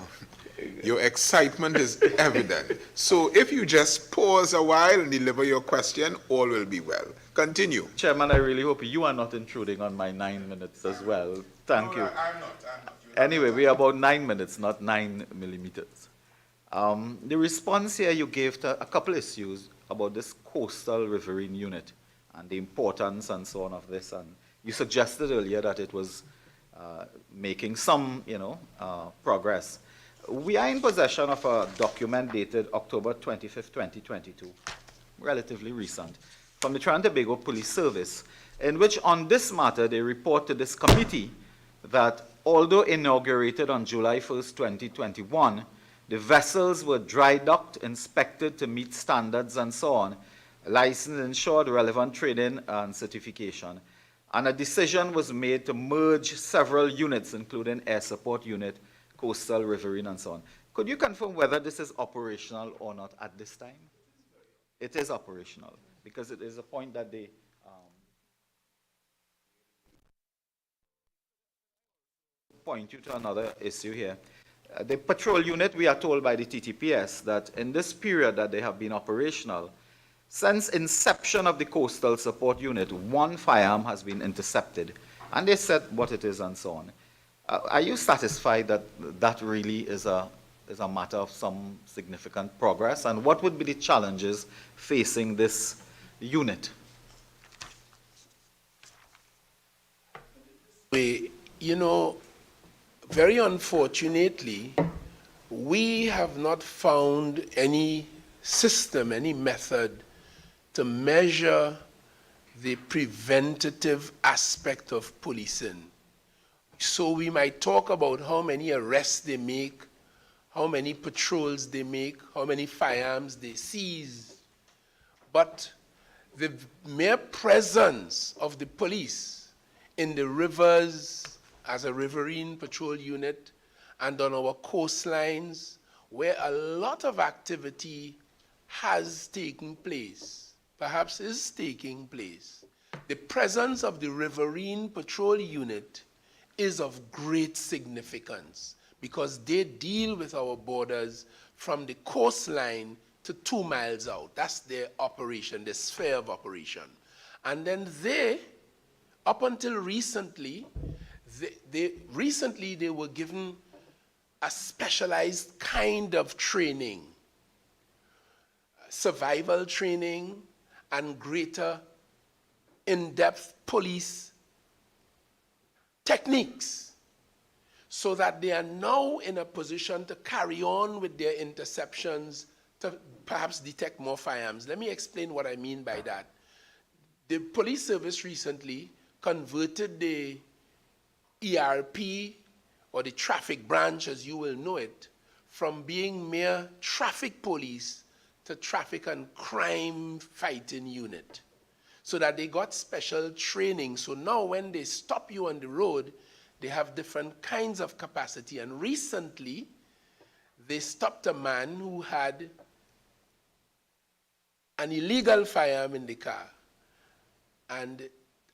your excitement is evident. So if you just pause a while and deliver your question, all will be well. Continue. Chairman, I really hope you are not intruding on my 9 minutes as well. Thank you. I'm not. Anyway, we are about 9 minutes, not 9 millimeters. The response here you gave to a couple issues about this coastal riverine unit and the importance and so on of this. And you suggested earlier that it was making some, progress. We are in possession of a document dated October 25th, 2022, relatively recent, from the Trinidad and Tobago Police Service, in which on this matter they report to this committee that although inaugurated on July 1st, 2021, the vessels were dry docked, inspected to meet standards and so on, licensed, insured, relevant training and certification. And a decision was made to merge several units, including air support unit, coastal, riverine, and so on. Could you confirm whether this is operational or not at this time? It is operational, because it is a point that they point you to another issue here. The patrol unit, we are told by the TTPS that in this period that they have been operational, since inception of the coastal support unit, 1 firearm has been intercepted, and they said what it is and so on. Are you satisfied that that really is a matter of some significant progress? And what would be the challenges facing this unit? Very unfortunately, we have not found any system, any method to measure the preventative aspect of policing. So we might talk about how many arrests they make, how many patrols they make, how many firearms they seize. But the mere presence of the police in the rivers as a riverine patrol unit and on our coastlines where a lot of activity has taken place, perhaps is taking place, the presence of the Riverine Patrol Unit is of great significance because they deal with our borders from the coastline to 2 miles out. That's their operation, their sphere of operation. And then they, up until recently, they were given a specialized kind of training, survival training, and greater in-depth police techniques, so that they are now in a position to carry on with their interceptions to perhaps detect more firearms. Let me explain what I mean by that. The police service recently converted the ERP, or the traffic branch as you will know it, from being mere traffic police to traffic and crime fighting unit, so that they got special training. So now when they stop you on the road, they have different kinds of capacity. And recently, they stopped a man who had an illegal firearm in the car. And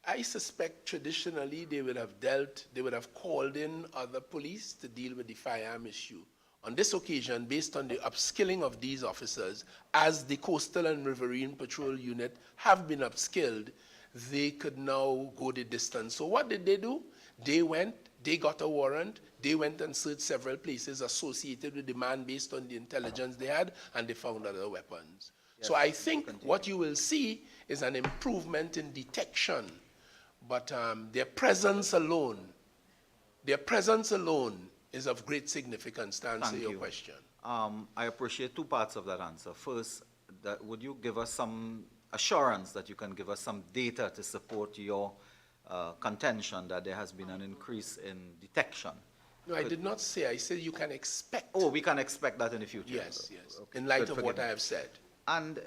I suspect traditionally they would have called in other police to deal with the firearm issue. On this occasion, based on the upskilling of these officers, as the Coastal and Riverine Patrol Unit have been upskilled, they could now go the distance. So what did they do? They went, they got a warrant, they went and searched several places associated with the man based on the intelligence they had, and they found other weapons. Yes, so I think what you will see is an improvement in detection, but their presence alone is of great significance to answer your question. I appreciate two parts of that answer. First, would you give us some assurance that you can give us some data to support your contention that there has been an increase in detection? No, I did not say. I said you can expect. Oh, we can expect that in the future. Yes, yes. Okay. In light of what I have said. And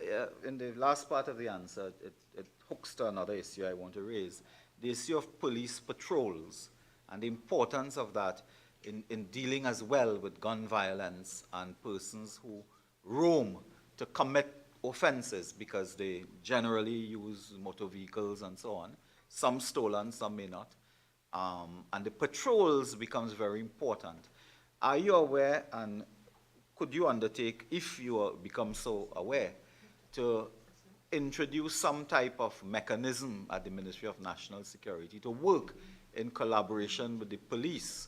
in the last part of the answer, it hooks to another issue I want to raise, the issue of police patrols and the importance of that in dealing as well with gun violence and persons who roam to commit offenses because they generally use motor vehicles and so on. Some stolen, some may not. And the patrols becomes very important. Are you aware, and could you undertake, if you become so aware, to introduce some type of mechanism at the Ministry of National Security to work in collaboration with the police?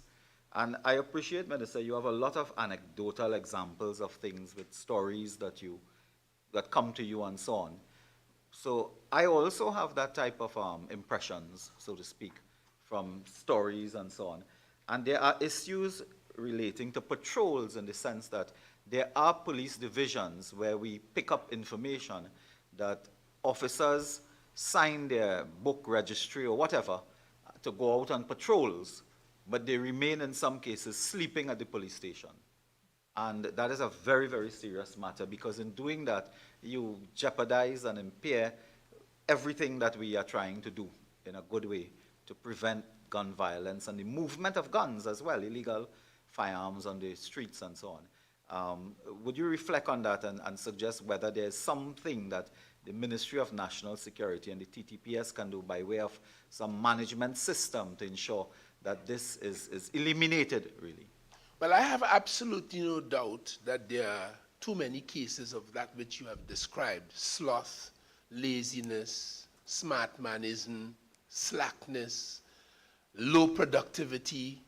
And I appreciate, Minister, you have a lot of anecdotal examples of things with stories that come to you and so on. So I also have that type of impressions, so to speak, from stories and so on. And there are issues relating to patrols in the sense that there are police divisions where we pick up information that officers sign their book registry or whatever to go out on patrols, but they remain in some cases sleeping at the police station. And that is a very, very serious matter, because in doing that, you jeopardize and impair everything that we are trying to do in a good way to prevent gun violence and the movement of guns as well, illegal firearms on the streets and so on. Would you reflect on that and suggest whether there's something that the Ministry of National Security and the TTPS can do by way of some management system to ensure that this is eliminated, really? Well, I have absolutely no doubt that there are too many cases of that which you have described: sloth, laziness, smartmanism, slackness, low productivity,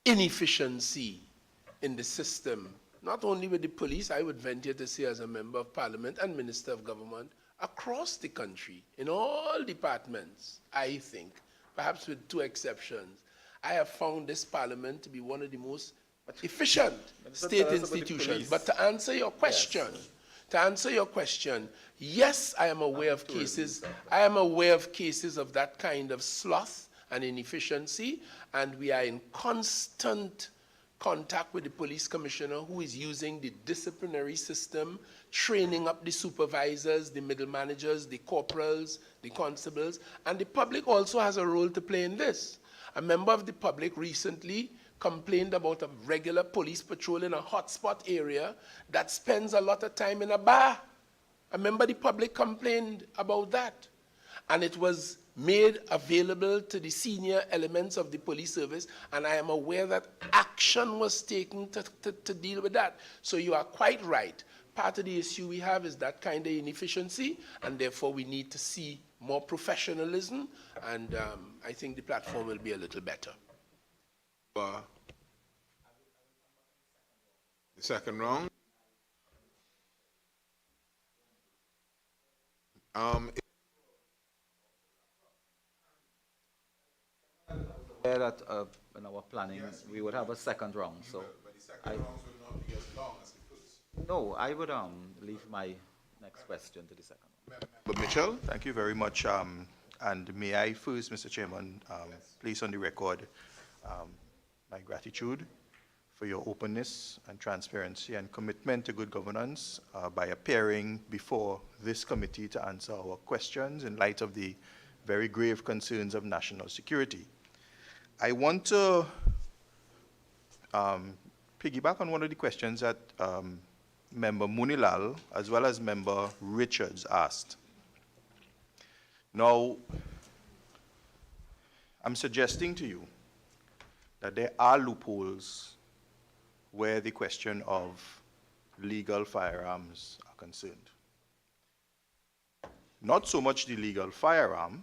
inefficiency in the system, not only with the police, I would venture to say as a member of parliament and minister of government, across the country, in all departments, I think, perhaps with two exceptions. I have found this parliament to be one of the most efficient state institutions. But to answer your question, yes, I am aware of cases. I am aware of cases of that kind of sloth and inefficiency, and we are in constant contact with the police commissioner, who is using the disciplinary system, training up the supervisors, the middle managers, the corporals, the constables, and the public also has a role to play in this. A member of the public recently complained about a regular police patrol in a hotspot area that spends a lot of time in a bar. I remember the public complained about that. And it was made available to the senior elements of the police service, and I am aware that action was taken to deal with that. So you are quite right. Part of the issue we have is that kind of inefficiency, and therefore we need to see more professionalism, and I think the platform will be a little better. The second round. Aware that in our planning, we would have a second round, so. But the second rounds will not be as long as the first. No, I would leave my next question to the second one. But Mitchell? Thank you very much. And may I first, Mr. Chairman, place on the record my gratitude for your openness and transparency and commitment to good governance by appearing before this committee to answer our questions in light of the very grave concerns of national security. I want to piggyback on one of the questions that Member Munilal as well as Member Richards asked. Now, I'm suggesting to you that there are loopholes where the question of legal firearms are concerned. Not so much the legal firearm,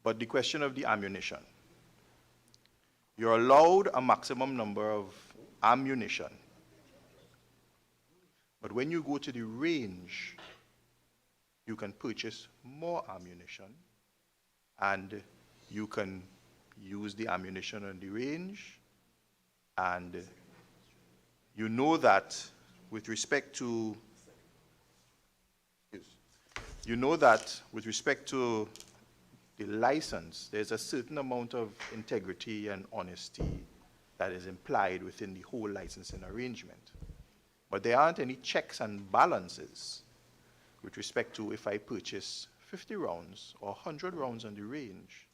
but the question of the ammunition. You're allowed a maximum number of ammunition, but when you go to the range, you can purchase more ammunition, and you can use the ammunition on the range, and you know that with respect to the license, there's a certain amount of integrity and honesty that is implied within the whole licensing arrangement. But there aren't any checks and balances with respect to if I purchase 50 rounds or 100 rounds on the range,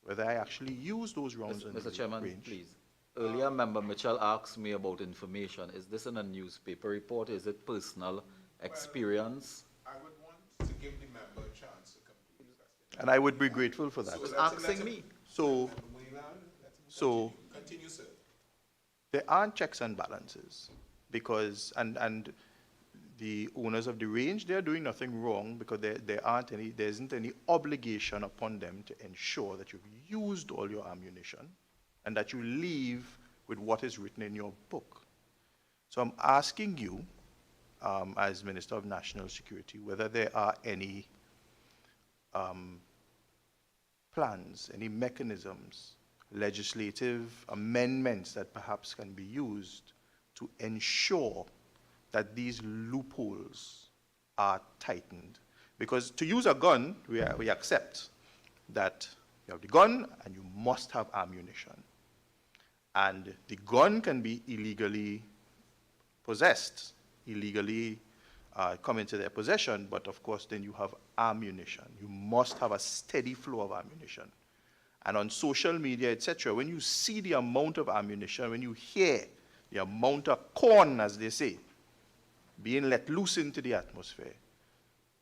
whether I actually use those rounds on the Mr. Chairman, range. please. Earlier, Member Mitchell asked me about information. Is this in a newspaper report? Is it personal experience? I would want to give the member a chance to complete his question. And I would be grateful for that. He was asking me. So Continue, sir. there aren't checks and balances because, and the owners of the range, they're doing nothing wrong because there isn't any obligation upon them to ensure that you've used all your ammunition and that you leave with what is written in your book. So I'm asking you, as Minister of National Security, whether there are any plans, any mechanisms, legislative amendments that perhaps can be used to ensure that these loopholes are tightened. Because to use a gun, we accept that you have the gun and you must have ammunition. And the gun can be illegally possessed, illegally come into their possession, but of course then you have ammunition. You must have a steady flow of ammunition. And on social media, etc., when you see the amount of ammunition, when you hear the amount of corn, as they say, being let loose into the atmosphere,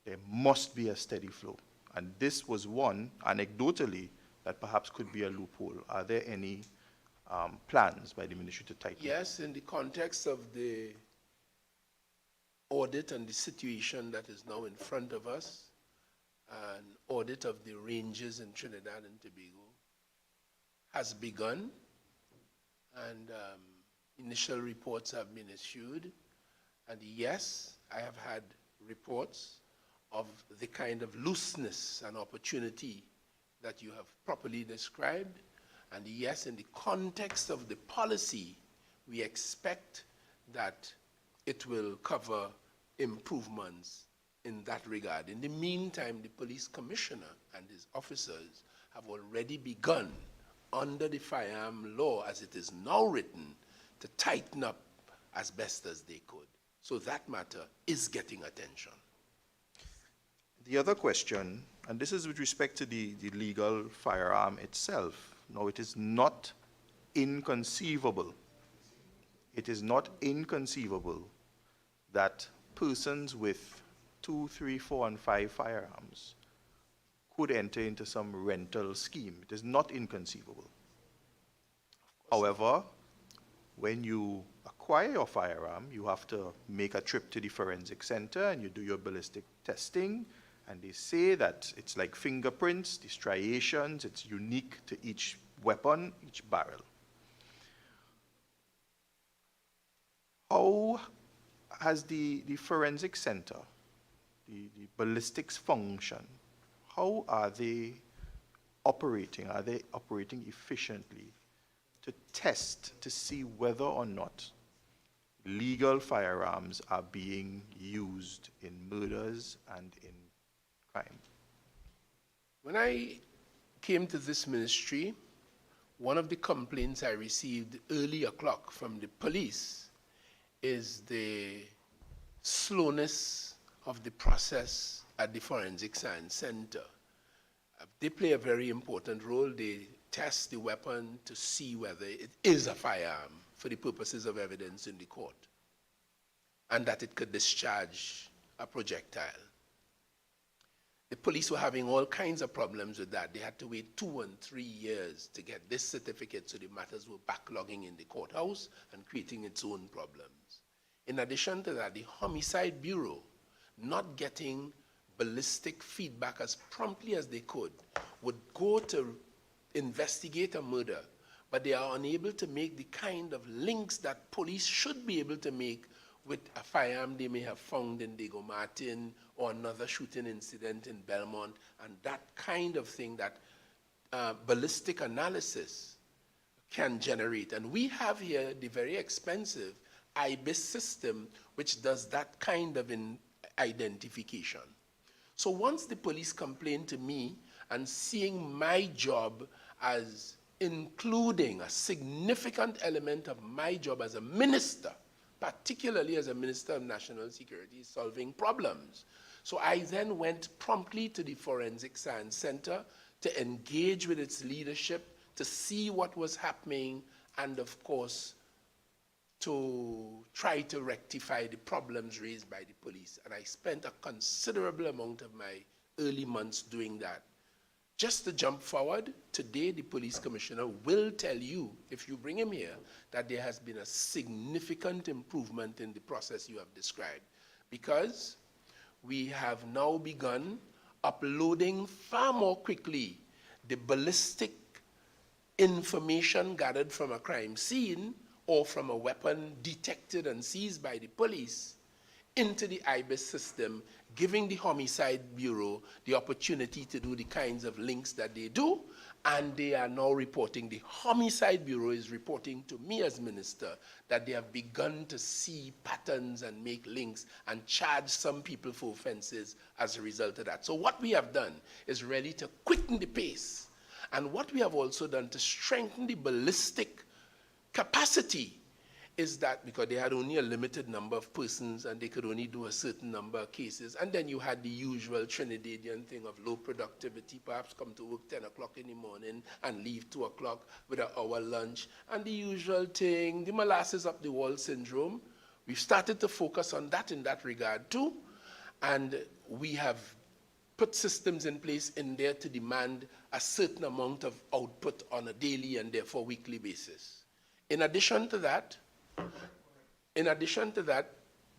there must be a steady flow. And this was one, anecdotally, that perhaps could be a loophole. Are there any plans by the ministry to tighten? Yes, in the context of the audit and the situation that is now in front of us, an audit of the ranges in Trinidad and Tobago has begun, and initial reports have been issued. And yes, I have had reports of the kind of looseness and opportunity that you have properly described. And yes, in the context of the policy, we expect that it will cover improvements in that regard. In the meantime, the police commissioner and his officers have already begun, under the firearm law as it is now written, to tighten up as best as they could. So that matter is getting attention. The other question, and this is with respect to the legal firearm itself. No, it is not inconceivable. It is not inconceivable that persons with 2, 3, 4, and 5 firearms could enter into some rental scheme. It is not inconceivable. However, when you acquire your firearm, you have to make a trip to the forensic center and you do your ballistic testing, and they say that it's like fingerprints, the striations, it's unique to each weapon, each barrel. How has the forensic center, the ballistics function, how are they operating? Are they operating efficiently to test to see whether or not legal firearms are being used in murders and in crime? When I came to this ministry, one of the complaints I received early o'clock from the police is the slowness of the process at the Forensic Science Center. They play a very important role. They test the weapon to see whether it is a firearm for the purposes of evidence in the court, and that it could discharge a projectile. The police were having all kinds of problems with that. They had to wait 2 and 3 years to get this certificate, so the matters were backlogging in the courthouse and creating its own problems. In addition to that, the Homicide Bureau, not getting ballistic feedback as promptly as they could, would go to investigate a murder, but they are unable to make the kind of links that police should be able to make with a firearm they may have found in Diego Martin or another shooting incident in Belmont, and that kind of thing that ballistic analysis can generate. And we have here the very expensive IBIS system, which does that kind of identification. So once the police complained to me, and seeing my job as including a significant element of my job as a minister, particularly as a Minister of National Security, solving problems. So I then went promptly to the Forensic Science Center to engage with its leadership, to see what was happening, and of course, to try to rectify the problems raised by the police. And I spent a considerable amount of my early months doing that. Just to jump forward, today the police commissioner will tell you, if you bring him here, that there has been a significant improvement in the process you have described, because we have now begun uploading far more quickly the ballistic information gathered from a crime scene or from a weapon detected and seized by the police into the IBIS system, giving the Homicide Bureau the opportunity to do the kinds of links that they do, and they are now reporting, the Homicide Bureau is reporting to me as minister that they have begun to see patterns and make links and charge some people for offenses as a result of that. So what we have done is really to quicken the pace, and what we have also done to strengthen the ballistic capacity is that because they had only a limited number of persons and they could only do a certain number of cases, and then you had the usual Trinidadian thing of low productivity, perhaps come to work 10 o'clock in the morning and leave 2 o'clock with an hour lunch, and the usual thing, the molasses up the wall syndrome. We've started to focus on that in that regard too, and we have put systems in place in there to demand a certain amount of output on a daily and therefore weekly basis. In addition to that,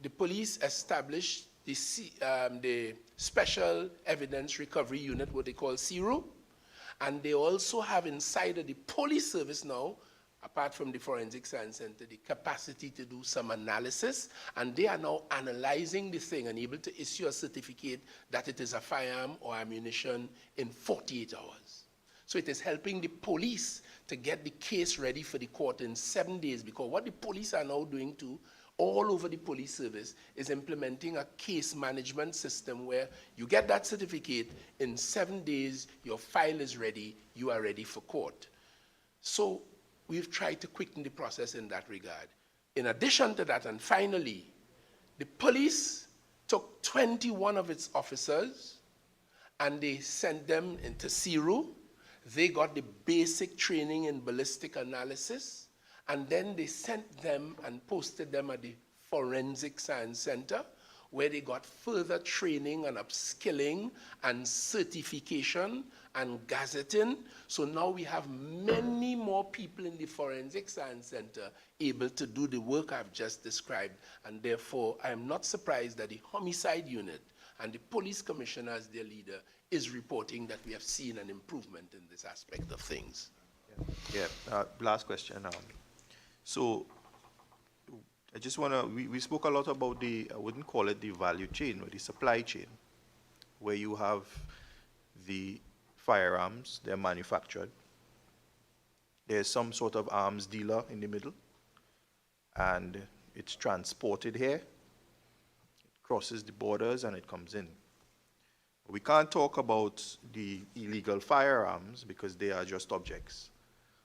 the police established the Special Evidence Recovery Unit, what they call CERU, and they also have inside of the police service now, apart from the Forensic Science Center, the capacity to do some analysis, and they are now analyzing the thing and able to issue a certificate that it is a firearm or ammunition in 48 hours. So it is helping the police to get the case ready for the court in 7 days, because what the police are now doing too, all over the police service, is implementing a case management system where you get that certificate, in 7 days, your file is ready, you are ready for court. So we've tried to quicken the process in that regard. In addition to that, and finally, the police took 21 of its officers and they sent them into CERU. They got the basic training in ballistic analysis, and then they sent them and posted them at the Forensic Science Center, where they got further training and upskilling and certification and gazetting. So now we have many more people in the Forensic Science Center able to do the work I've just described. And therefore, I am not surprised that the homicide unit and the police commissioner as their leader is reporting that we have seen an improvement in this aspect of things. Yeah, last question. So I just want to, we spoke a lot about the, I wouldn't call it the value chain, but the supply chain, where you have the firearms, they're manufactured. There's some sort of arms dealer in the middle, and it's transported here, it crosses the borders, and it comes in. We can't talk about the illegal firearms because they are just objects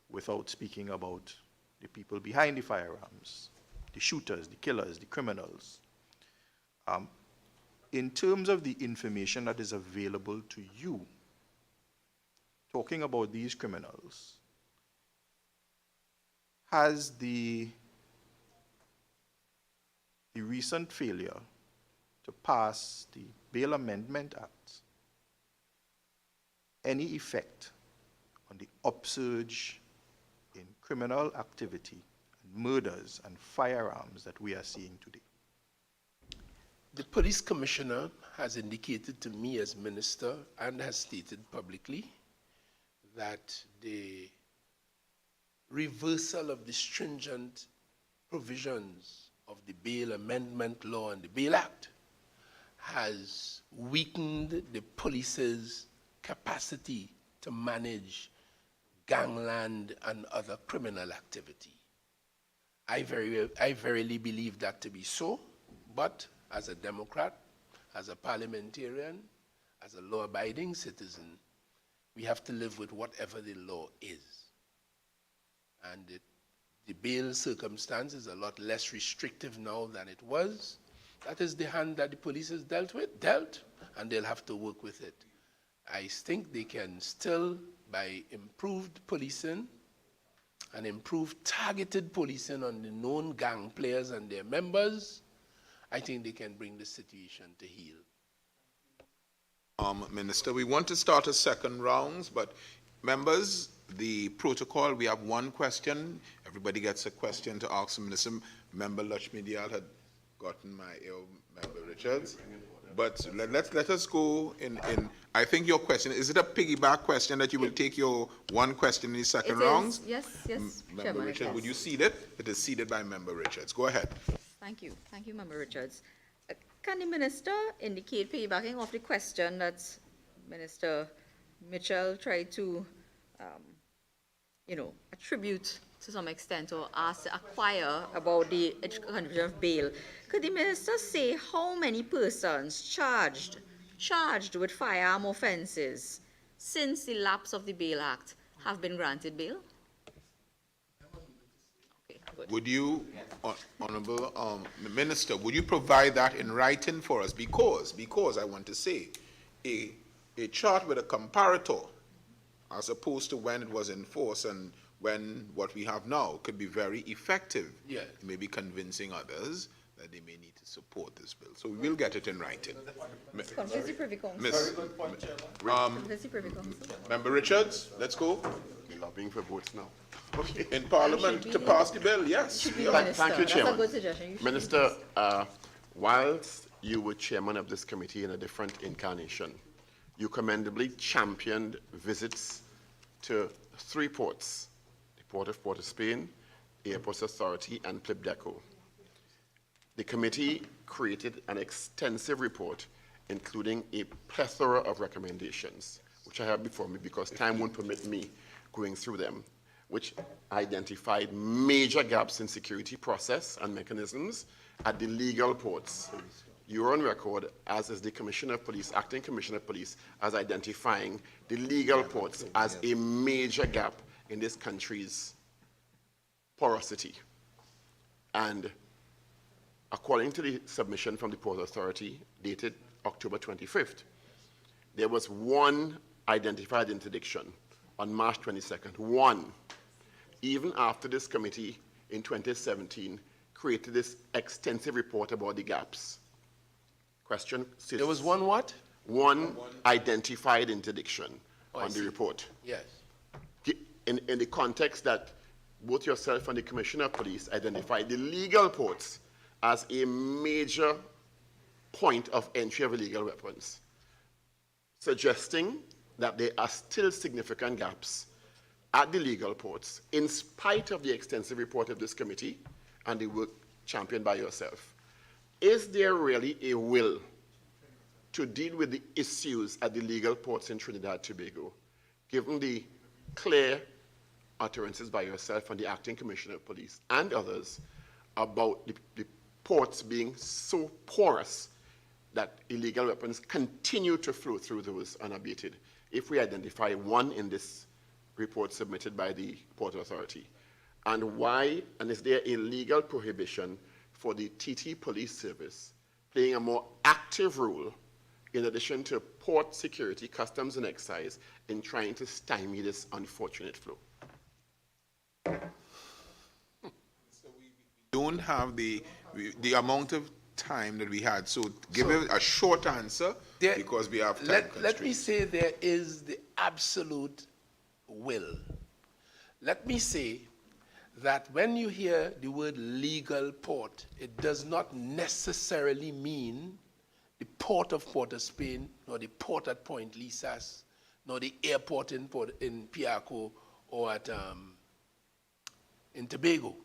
without speaking about the people behind the firearms, the shooters, the killers, the criminals. In terms of the information that is available to you, talking about these criminals, has the recent failure to pass the Bail Amendment Act any effect on the upsurge in criminal activity, and murders, and firearms that we are seeing today? The police commissioner has indicated to me as minister and has stated publicly that the reversal of the stringent provisions of the Bail Amendment Law and the Bail Act has weakened the police's capacity to manage gangland and other criminal activity. I verily believe that to be so, but as a Democrat, as a parliamentarian, as a law-abiding citizen, we have to live with whatever the law is. And the bail circumstance is a lot less restrictive now than it was. That is the hand that the police has dealt, and they'll have to work with it. I think they can still, by improved policing and improved targeted policing on the known gang players and their members, I think they can bring the situation to heel. Minister, we want to start a second round, but members, the protocol, we have one question. Everybody gets a question to ask the minister. Member Lakshmi Diyal had gotten my ear, Member Richards. But let us go in, I think your question, is it a piggyback question that you will take your one question in the second round? Yes, Member Chairman, Richards, yes. would you cede it? It is ceded by Member Richards. Go ahead. Thank you, Member Richards. Can the minister indicate, piggybacking off the question that Minister Mitchell tried to, attribute to some extent or ask to acquire about the condition of bail, could the minister say how many persons charged with firearm offenses since the lapse of the Bail Act have been granted bail? Okay, good. Would you, Honorable Minister, would you provide that in writing for us? Because I want to say, a chart with a comparator, as opposed to when it was in force and when what we have now could be very effective. Yeah. Maybe convincing others that they may need to support this bill. So we will get it in writing. Conference of Privy Council. Miss, Conference of Privy Council. Member Richards, let's go. We're lobbying for votes now. Okay. In Parliament to pass the bill, yes. Should be we are. minister. Thank you, That's a Chairman. good suggestion. You should be Minister, whilst you were chairman of this committee in a different incarnation, you commendably championed visits to 3 ports, the Port of Port of Spain, Airports Authority, and Plibdeco. The committee created an extensive report, including a plethora of recommendations, which I have before me because time won't permit me going through them, which identified major gaps in security process and mechanisms at the legal ports. You're on record, as is the Commissioner of Police, Acting Commissioner of Police, as identifying the legal ports as a major gap in this country's porosity. And according to the submission from the Port Authority, dated October 25th, there was one identified interdiction on March 22nd. One, even after this committee in 2017 created this extensive report about the gaps. Question six. There was one what? One identified interdiction Oh, I on the see. report. Yes. In the context that both yourself and the Commissioner of Police identified the legal ports as a major point of entry of illegal weapons, suggesting that there are still significant gaps at the legal ports, in spite of the extensive report of this committee and the work championed by yourself. Is there really a will to deal with the issues at the legal ports in Trinidad and Tobago, given the clear utterances by yourself and the Acting Commissioner of Police and others about the ports being so porous that illegal weapons continue to flow through those unabated, if we identify one in this report submitted by the Port Authority? And why, and is there a legal prohibition for the TT Police Service playing a more active role in addition to port security, customs and excise in trying to stymie this unfortunate flow? Don't have the amount of time that we had, so give it a short answer because we have time Let me constraints. say there is the absolute will. Let me say that when you hear the word legal port, it does not necessarily mean the port of Port of Spain, nor the port at Point Lisas, nor the airport in Piarco or in Tobago.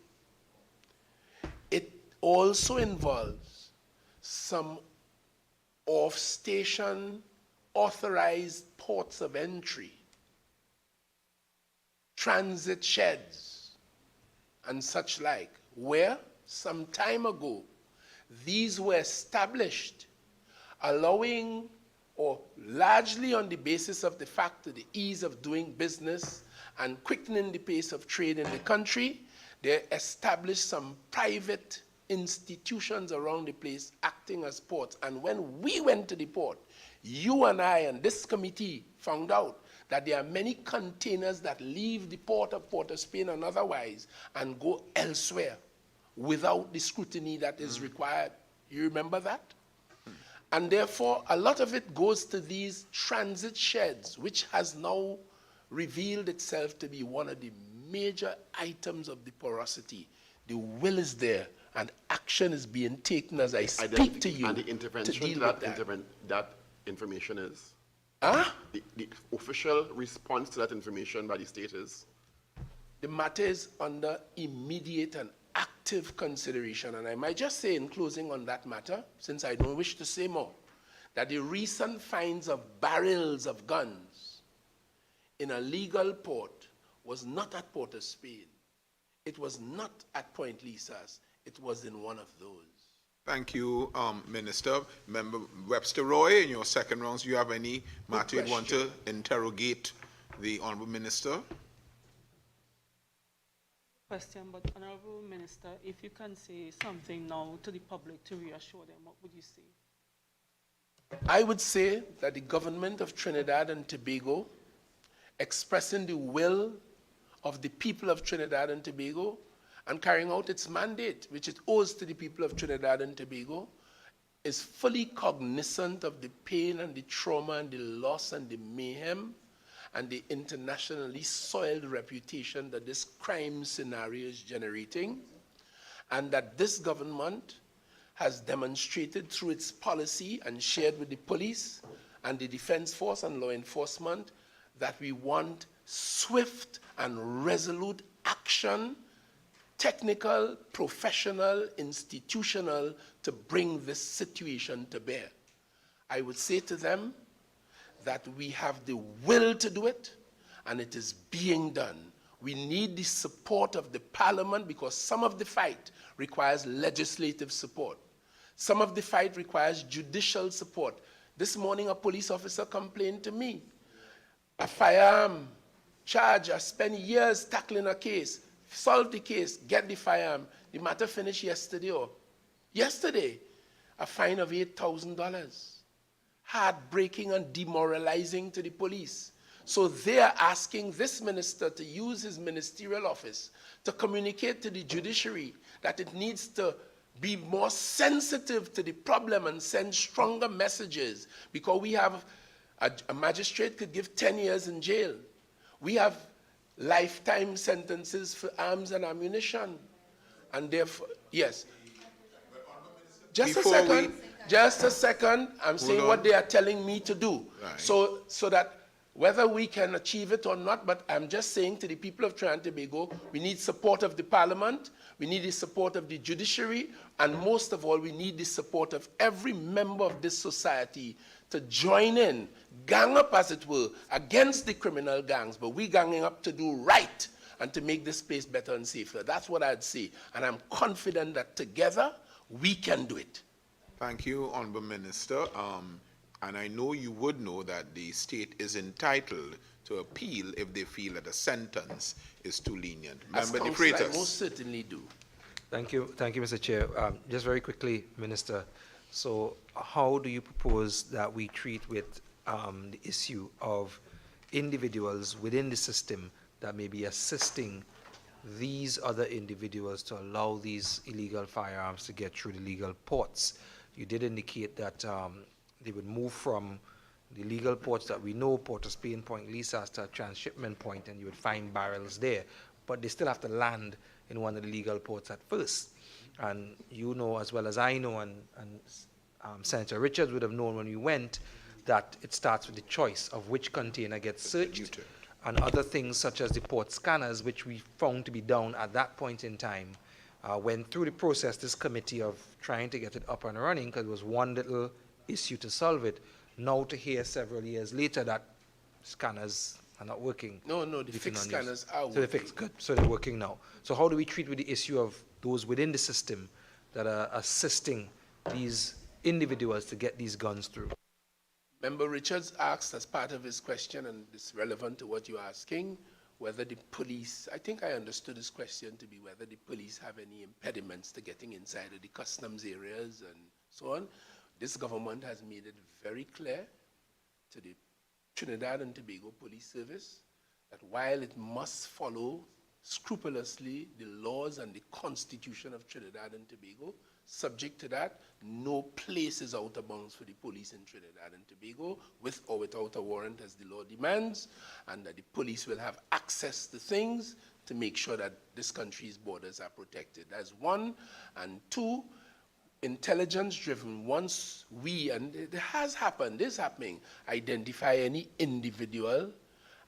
It also involves some off-station authorized ports of entry, transit sheds, and such like, where some time ago these were established, allowing, or largely on the basis of the fact of the ease of doing business and quickening the pace of trade in the country, they established some private institutions around the place acting as ports. And when we went to the port, you and I and this committee found out that there are many containers that leave the port of Port of Spain and otherwise and go elsewhere without the scrutiny that is required. You remember that? And therefore, a lot of it goes to these transit sheds, which has now revealed itself to be one of the major items of the porosity. The will is there, and action is being taken as I speak to you And the intervention to deal to with that, that information is? Huh? The official response to that information by the state is? The matter is under immediate and active consideration. And I might just say in closing on that matter, since I don't wish to say more, that the recent finds of barrels of guns in a legal port was not at Port of Spain. It was not at Point Lisas. It was in one of those. Thank you, Minister. Member Webster Roy, in your second rounds, do you have any matter you want to interrogate the Honorable Minister? Question, but Honorable Minister, if you can say something now to the public to reassure them, what would you say? I would say that the government of Trinidad and Tobago, expressing the will of the people of Trinidad and Tobago and carrying out its mandate, which it owes to the people of Trinidad and Tobago, is fully cognizant of the pain and the trauma and the loss and the mayhem and the internationally soiled reputation that this crime scenario is generating, and that this government has demonstrated through its policy and shared with the police and the defense force and law enforcement that we want swift and resolute action, technical, professional, institutional, to bring this situation to bear. I would say to them that we have the will to do it, and it is being done. We need the support of the Parliament because some of the fight requires legislative support. Some of the fight requires judicial support. This morning, a police officer complained to me. A firearm charge, I spent years tackling a case, solve the case, get the firearm. The matter finished yesterday a fine of $8,000. Heartbreaking and demoralizing to the police. So they are asking this minister to use his ministerial office to communicate to the judiciary that it needs to be more sensitive to the problem and send stronger messages, because we have a magistrate could give 10 years in jail. We have lifetime sentences for arms and ammunition. And therefore, yes. Just a Before second, just a second. I'm saying what on. they are telling me to do. Right. So that whether we can achieve it or not, but I'm just saying to the people of Trinidad and Tobago, we need support of the parliament, we need the support of the judiciary, and most of all, we need the support of every member of this society to join in, gang up as it were, against the criminal gangs, but we ganging up to do right and to make this place better and safer. That's what I'd say. And I'm confident that together, we can do it. Thank you, Honorable Minister. And I know you would know that the state is entitled to appeal if they feel that a sentence is too lenient. As Member De counsel, I Freitas. most certainly do. Thank you, Mr. Chair. Just very quickly, Minister, so how do you propose that we treat with the issue of individuals within the system that may be assisting these other individuals to allow these illegal firearms to get through the legal ports? You did indicate that they would move from the legal ports that we know, Port of Spain, Point Lisas, to a transshipment point, and you would find barrels there. But they still have to land in one of the legal ports at first. And you know as well as I know, and Senator Richards would have known when we went, that it starts with the choice of which container gets searched, and other things such as the port scanners, which we found to be down at that point in time. Went through the process, this committee, of trying to get it up and running, because it was one little issue to solve it. Now to hear several years later that scanners are not working. No, the fixed scanners are working. So they're fixed, good. So they're working now. So how do we treat with the issue of those within the system that are assisting these individuals to get these guns through? Member Richards asked as part of his question, and it's relevant to what you're asking, whether the police, I think I understood his question to be whether the police have any impediments to getting inside of the customs areas and so on. This government has made it very clear to the Trinidad and Tobago Police Service that while it must follow scrupulously the laws and the Constitution of Trinidad and Tobago, subject to that, no place is out of bounds for the police in Trinidad and Tobago, with or without a warrant as the law demands, and that the police will have access to things to make sure that this country's borders are protected. That's one. And two, intelligence-driven, once we, and it has happened, this is happening, identify any individual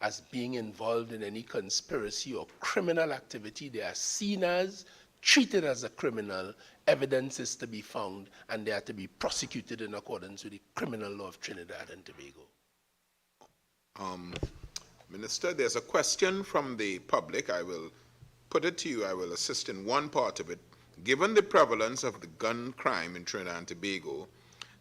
as being involved in any conspiracy or criminal activity, they are seen as, treated as a criminal, evidence is to be found, and they are to be prosecuted in accordance with the criminal law of Trinidad and Tobago. Minister, there's a question from the public. I will put it to you. I will assist in one part of it. Given the prevalence of the gun crime in Trinidad and Tobago,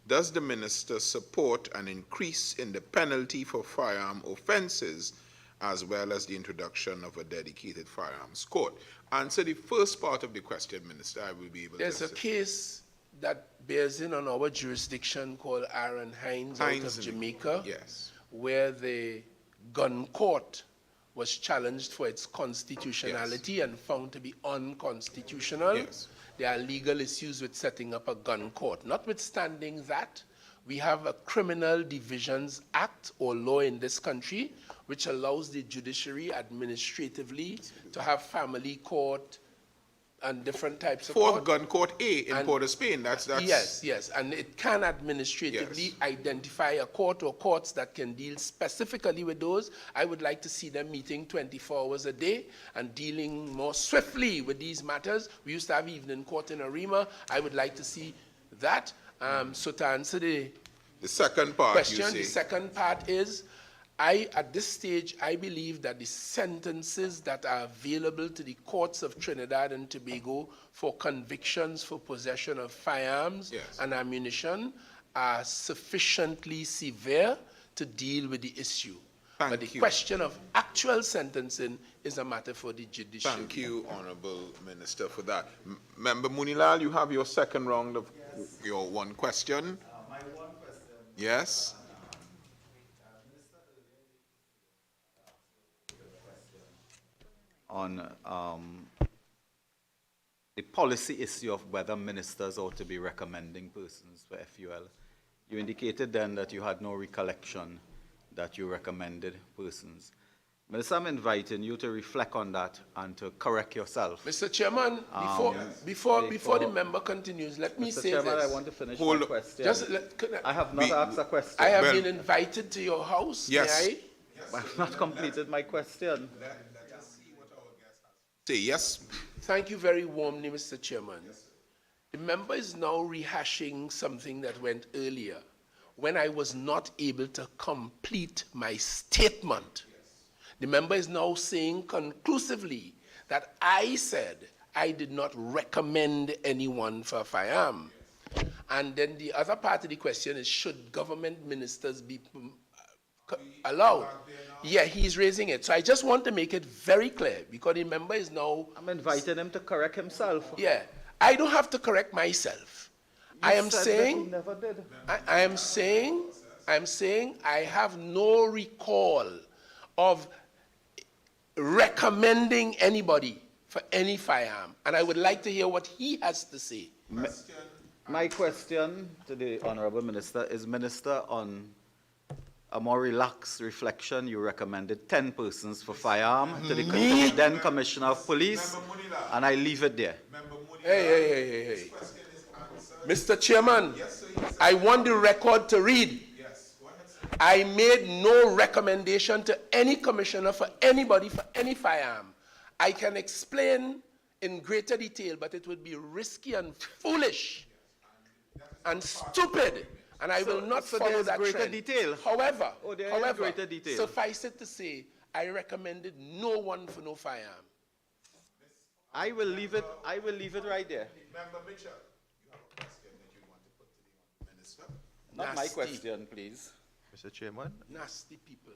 does the minister support an increase in the penalty for firearm offenses, as well as the introduction of a dedicated firearms court? Answer the first part of the question, Minister. I will be able There's to a assist. case that bears in on our jurisdiction called Aaron Hines out of Jamaica, Yes. where the gun court was challenged for its constitutionality and found to be unconstitutional. Yes. There are legal issues with setting up a gun court. Notwithstanding that, we have a Criminal Divisions Act or law in this country which allows the judiciary administratively to have family court and different types of For court. gun court A in And- Port of Spain, that's Yes, and it can administratively Yes. identify a court or courts that can deal specifically with those. I would like to see them meeting 24 hours a day and dealing more swiftly with these matters. We used to have evening court in Arima. I would like to see that. So to answer the second part, question, you the say. second part is, at this stage, I believe that the sentences that are available to the courts of Trinidad and Tobago for convictions for possession of firearms Yes. and ammunition are sufficiently severe to deal with the issue. Thank But the you. question of actual sentencing is a matter for the judiciary. Thank you, Honorable Minister, for that. Member Munilal, you have your second round of your one question. My one question. Yes? the policy issue of whether ministers ought to be recommending persons for FUL. You indicated then that you had no recollection that you recommended persons. Minister, I'm inviting you to reflect on that and to correct yourself. Mr. Chairman, before the member continues, let me Mr. say Chairman, this. I want to finish my question. I have not asked a question. I have Well- been invited to your house. Yes. May I? I have not completed my question. Say yes. Thank you very warmly, Mr. Chairman. The member is now rehashing something that went earlier when I was not able to complete my statement. The member is now saying conclusively that I said I did not recommend anyone for a firearm. And then the other part of the question is, should government ministers be allowed? Yeah, he's raising it. So I just want to make it very clear, because the member is now, I'm inviting him to correct himself. yeah, I don't have to correct myself. I am You said that saying, he never did. I am saying I have no recall of recommending anybody for any firearm. And I would like to hear what he has to say. My question to the Honorable Minister is, Minister, on a more relaxed reflection, you recommended 10 persons for firearm to the then Commissioner of Police, and I leave it there. Hey. Mr. Chairman, I want the record to read. I made no recommendation to any commissioner for anybody for any firearm. I can explain in greater detail, but it would be risky and foolish and stupid, and I will not follow there's that greater trend. detail. However, There is greater detail. suffice it to say, I recommended no one for no firearm. I will leave it right there. Member Mitchell, you have a question that you want to put to the minister? Not my Nasty. question, please. Mr. Chairman, Nasty people.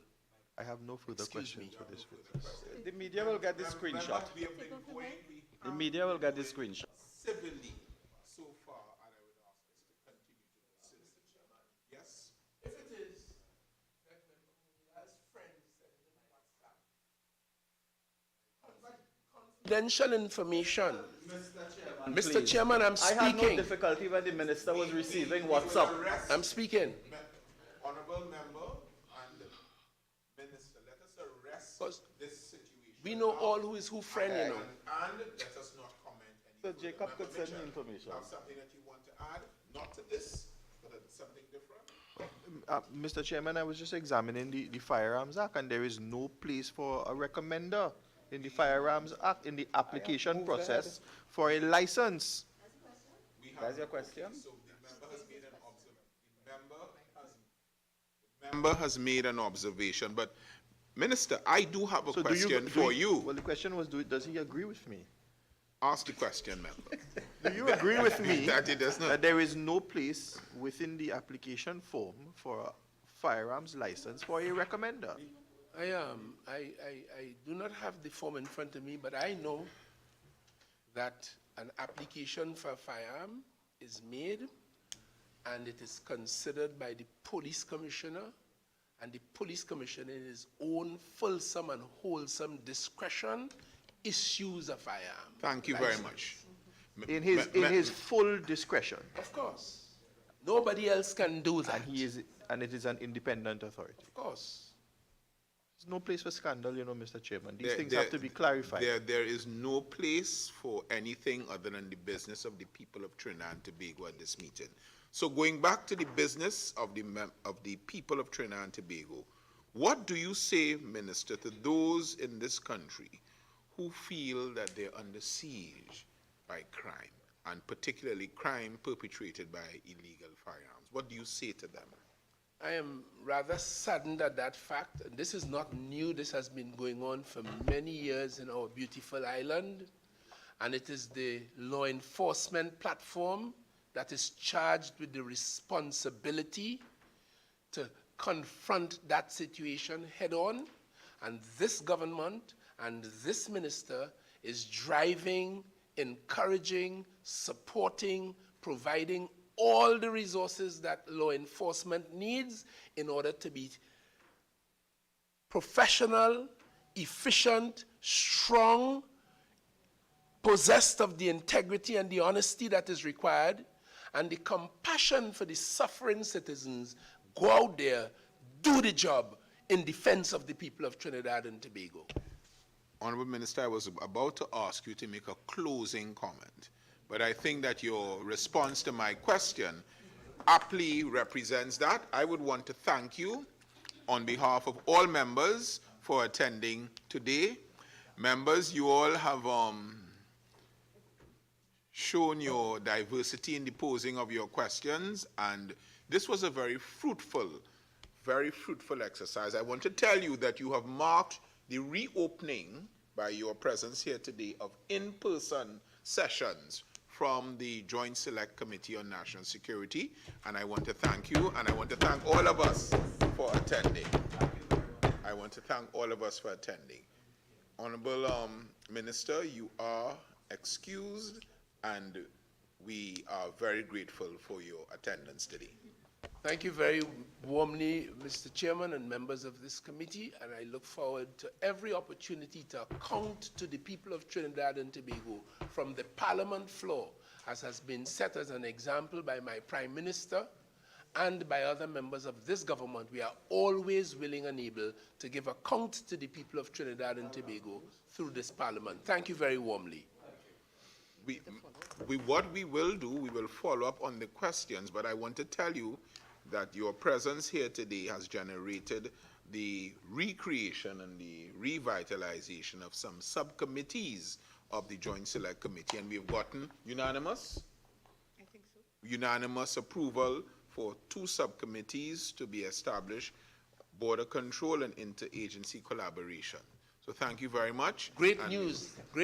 I have no further Excuse questions me. for this witness. The media will get the screenshot. We have been going, The media will get the screenshot. civilly so far, and I would ask us to continue to do civilly. Yes? If it is that member Munia's friend sent him WhatsApp, confidential information. Mr. Please. Chairman, I'm I had no speaking. difficulty when the minister was receiving WhatsApp. I'm speaking. Honorable member and minister, let us arrest Because this situation. we know all who is who friend, you know. And let us not comment any So further. Jacob could Member send me Mitchell, information. you have something that you want to add, not to this, but something different? Mr. Chairman, I was just examining the Firearms Act, and there is no place for a recommender in the Firearms Act, in the application process for a license. That's your question? So the member has made an member has made an observation, but Minister, I do have a So question for you. Well, the question was, does he agree with me? Ask the question, member. Do you agree with me That it does not. that there is no place within the application form for a firearms license for a recommender? I do not have the form in front of me, but I know that an application for a firearm is made, and it is considered by the police commissioner, and the police commissioner, in his own fulsome and wholesome discretion, issues a firearm. Thank you very much. In his full discretion, Of course. Nobody else can do that. and it is an independent authority. Of course. There's no place for scandal, Mr. Chairman. These There- things there- have to be clarified. There is no place for anything other than the business of the people of Trinidad and Tobago at this meeting. So going back to the business of the people of Trinidad and Tobago, what do you say, Minister, to those in this country who feel that they're under siege by crime, and particularly crime perpetrated by illegal firearms? What do you say to them? I am rather saddened at that fact. And this is not new. This has been going on for many years in our beautiful island. And it is the law enforcement platform that is charged with the responsibility to confront that situation head on. And this government and this minister is driving, encouraging, supporting, providing all the resources that law enforcement needs in order to be professional, efficient, strong, possessed of the integrity and the honesty that is required, and the compassion for the suffering citizens, go out there, do the job in defense of the people of Trinidad and Tobago. Honorable Minister, I was about to ask you to make a closing comment, but I think that your response to my question aptly represents that. I would want to thank you on behalf of all members for attending today. Members, you all have shown your diversity in the posing of your questions, and this was a very fruitful exercise. I want to tell you that you have marked the reopening by your presence here today of in-person sessions from the Joint Select Committee on National Security, and I want to thank you, and I want to thank all of us for attending. I want to thank all of us for attending. Honorable Minister, you are excused, and we are very grateful for your attendance today. Thank you very warmly, Mr. Chairman and members of this committee, and I look forward to every opportunity to account to the people of Trinidad and Tobago from the Parliament floor, as has been set as an example by my Prime Minister and by other members of this government. We are always willing and able to give account to the people of Trinidad and Tobago through this Parliament. Thank you very warmly. What we will do, we will follow up on the questions, but I want to tell you that your presence here today has generated the recreation and the revitalization of some subcommittees of the Joint Select Committee, and we've gotten unanimous? I think so. Unanimous approval for 2 subcommittees to be established, border control and interagency collaboration. So thank you very much. Great news.